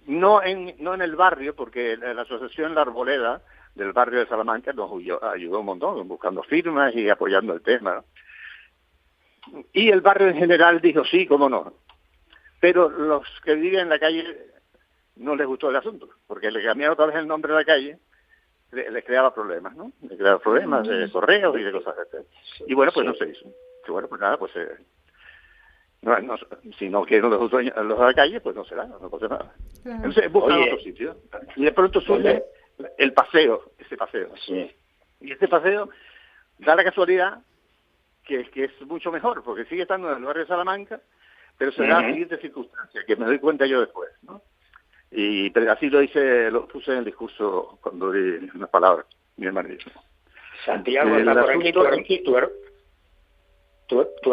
no en el barrio, porque la asociación La Arboleda del barrio de Salamanca nos ayudó un montón, buscando firmas y apoyando el tema, ¿no? Y el barrio en general dijo sí, cómo no. Pero los que viven en la calle no les gustó el asunto, porque le cambiaron otra vez el nombre de la calle, les creaba problemas, ¿no? Le creaba problemas de correos y de cosas así. Y bueno, pues no se hizo. Y bueno, pues nada, pues si no quieren los dueños de la calle, pues no será, no pasa nada. Entonces buscan otro sitio. Y de pronto surge ese paseo. Y este paseo da la casualidad que es mucho mejor, porque sigue estando en el barrio de Salamanca, pero se da la siguiente circunstancia, que me doy cuenta yo después, ¿no? Y así lo puse en el discurso cuando di unas palabras, mi hermanito. Santiago está por aquí, tu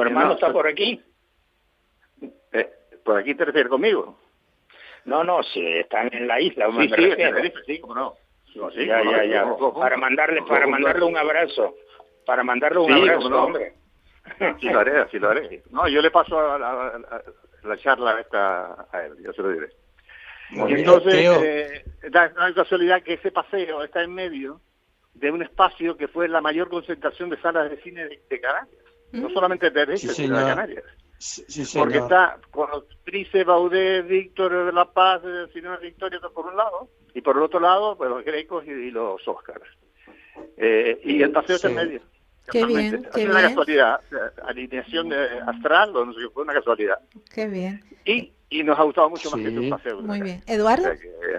hermano está por aquí. ¿Por aquí te refieres conmigo? No, sí, están en la isla. Sí, cómo no. Ya. Para mandarle un abrazo. Para mandarle un abrazo, hombre. Sí lo haré. No, yo le paso la charla esta a él, yo se lo diré. Y entonces, da la casualidad que ese paseo está en medio de un espacio que fue la mayor concentración de salas de cine de Canarias. No solamente de Tenerife, sino de Canarias. Porque está con los Price, Baudet, Víctor de La Paz, Cinema Victoria por un lado, y por el otro lado, pues los Grecos y los Óscares. Y el paseo está en medio. Qué bien, qué bien. Una bien. casualidad, alineación astral, o no sé, fue una casualidad. Qué bien. Y nos ha gustado mucho más que un paseo. Muy bien. ¿Eduardo?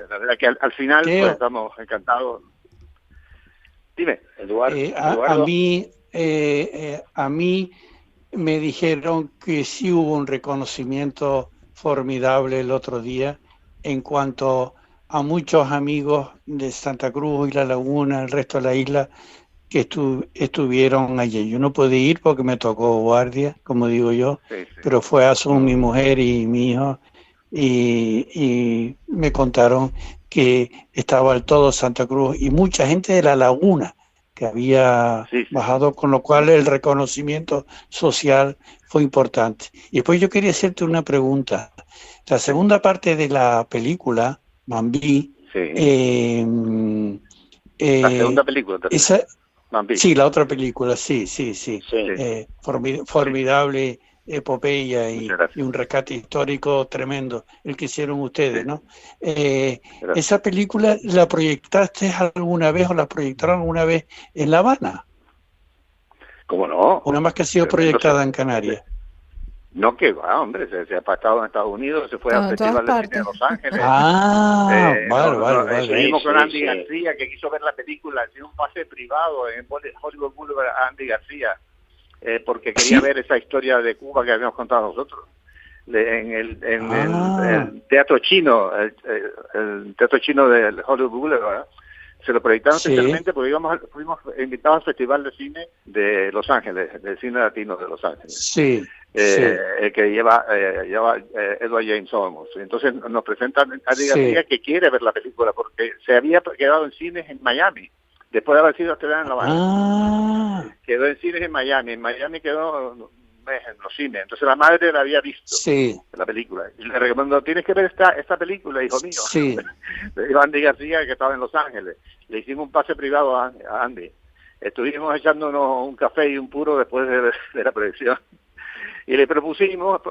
La verdad que al final pues, estamos encantados. Dime, Eduardo. A mí me dijeron que sí hubo un reconocimiento formidable el otro día en cuanto a muchos amigos de Santa Cruz y La Laguna, el resto de la isla, que estuvieron allí. Yo no pude ir porque me tocó guardia, como digo yo, pero fue mi mujer y mi hijo, y me contaron que estaba el todo Santa Cruz y mucha gente de La Laguna que había bajado, con lo cual el reconocimiento social fue importante. Y después yo quería hacerte una pregunta. La segunda parte de la película, Mambí, la segunda película también. Sí, la otra película, sí. Formidable epopeya y un rescate histórico tremendo, el que hicieron ustedes, ¿no? ¿Esa película la proyectaste alguna vez o la proyectaron alguna vez en La Habana? ¿Cómo no? Una más que ha sido proyectada en Canarias. No, que va, hombre, se ha pasado en Estados Unidos, se fue al Festival de Cine de Los Ángeles. Vale. Estuvimos con Andy García, que quiso ver la película, tiene un pase privado en Hollywood Boulevard a Andy García, porque quería ver esa historia de Cuba que habíamos contado nosotros. En el teatro chino, el teatro chino del Hollywood Boulevard, se lo proyectaron especialmente porque fuimos invitados al Festival de Cine de Los Ángeles, del cine latino de Los Ángeles. Que lleva Edward James Olmos. Entonces nos presentan a Andy García, que quiere ver la película porque se había quedado en cines en Miami después de haber sido estrenada en La Habana. Quedó en cines en Miami quedó un mes en los cines. Entonces la madre la había visto la película y le recomendó: tienes que ver esta película, hijo mío. Le dijo a Andy García, que estaba en Los Ángeles. Le hicimos un pase privado a Andy. Estuvimos echándonos un café y un puro después de la proyección. Y le propusimos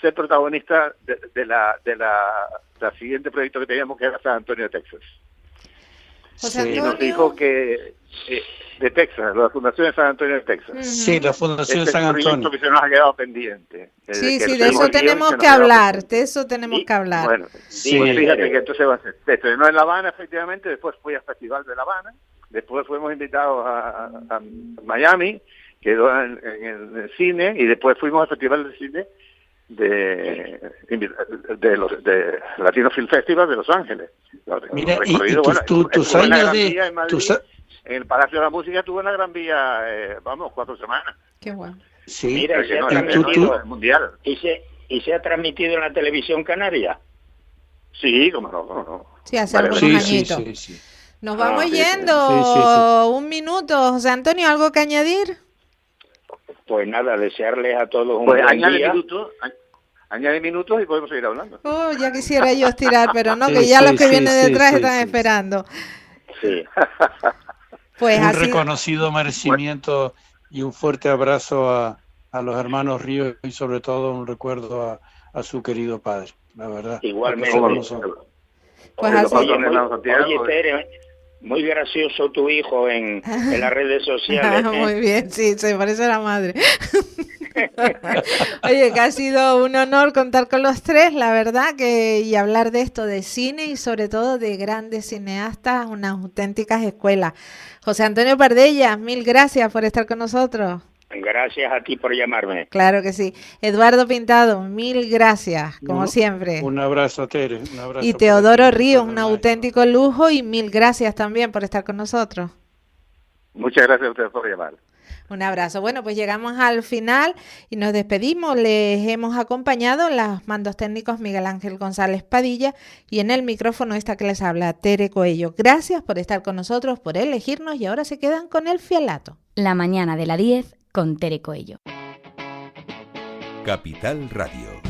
ser protagonista de la siguiente proyecto que teníamos, que era San Antonio, Texas. Y nos dijo que de Texas, la Fundación de San Antonio de Texas. Sí, la Fundación de San Antonio. Es un proyecto que se nos ha quedado pendiente. Sí, de eso tenemos que hablar, Bueno, fíjate que entonces se estrenó en La Habana, efectivamente, después fui al Festival de La Habana, después fuimos invitados a Miami, quedó en el cine, y después fuimos al Festival de Cine de Latino Film Festival de Los Ángeles. Mira, y tus años de... En el Palacio de la Música tuve una Gran Vía, 4 semanas. Qué bueno. Sí, mira, se ha transmitido mundial. ¿Y se ha transmitido en la televisión canaria? Sí, cómo no. Sí, hace algunos añitos. Sí. Nos vamos yendo. Un minuto. José Antonio, ¿algo que añadir? Pues nada, desearles a todos un buen día. Añade minutos y podemos seguir hablando. Ya quisiera yo estirar, pero no, que ya los que vienen detrás están esperando. Sí. Pues un reconocido merecimiento y un fuerte abrazo a los hermanos Ríos, y sobre todo un recuerdo a su querido padre, la verdad. Igualmente. Pues así. Oye, Tere, muy gracioso tu hijo en las redes sociales. Muy bien, sí, se parece a la madre. Oye, que ha sido un honor contar con los tres, la verdad, y hablar de esto, de cine y sobre todo de grandes cineastas, unas auténticas escuelas. José Antonio Pardella, mil gracias por estar con nosotros. Gracias a ti por llamarme. Claro que sí. Eduardo Pintado, mil gracias, como siempre. Un abrazo, Tere. Un abrazo. Y Teodoro Ríos, un auténtico lujo, y mil gracias también por estar con nosotros. Muchas gracias a ustedes por llamar. Un abrazo. Bueno, pues llegamos al final y nos despedimos. Les hemos acompañado en los mandos técnicos Miguel Ángel González Padilla y en el micrófono esta que les habla, Tere Coello. Gracias por estar con nosotros, por elegirnos, y ahora se quedan con el fialato. La mañana de la 10 con Tere Coello. Capital Radio.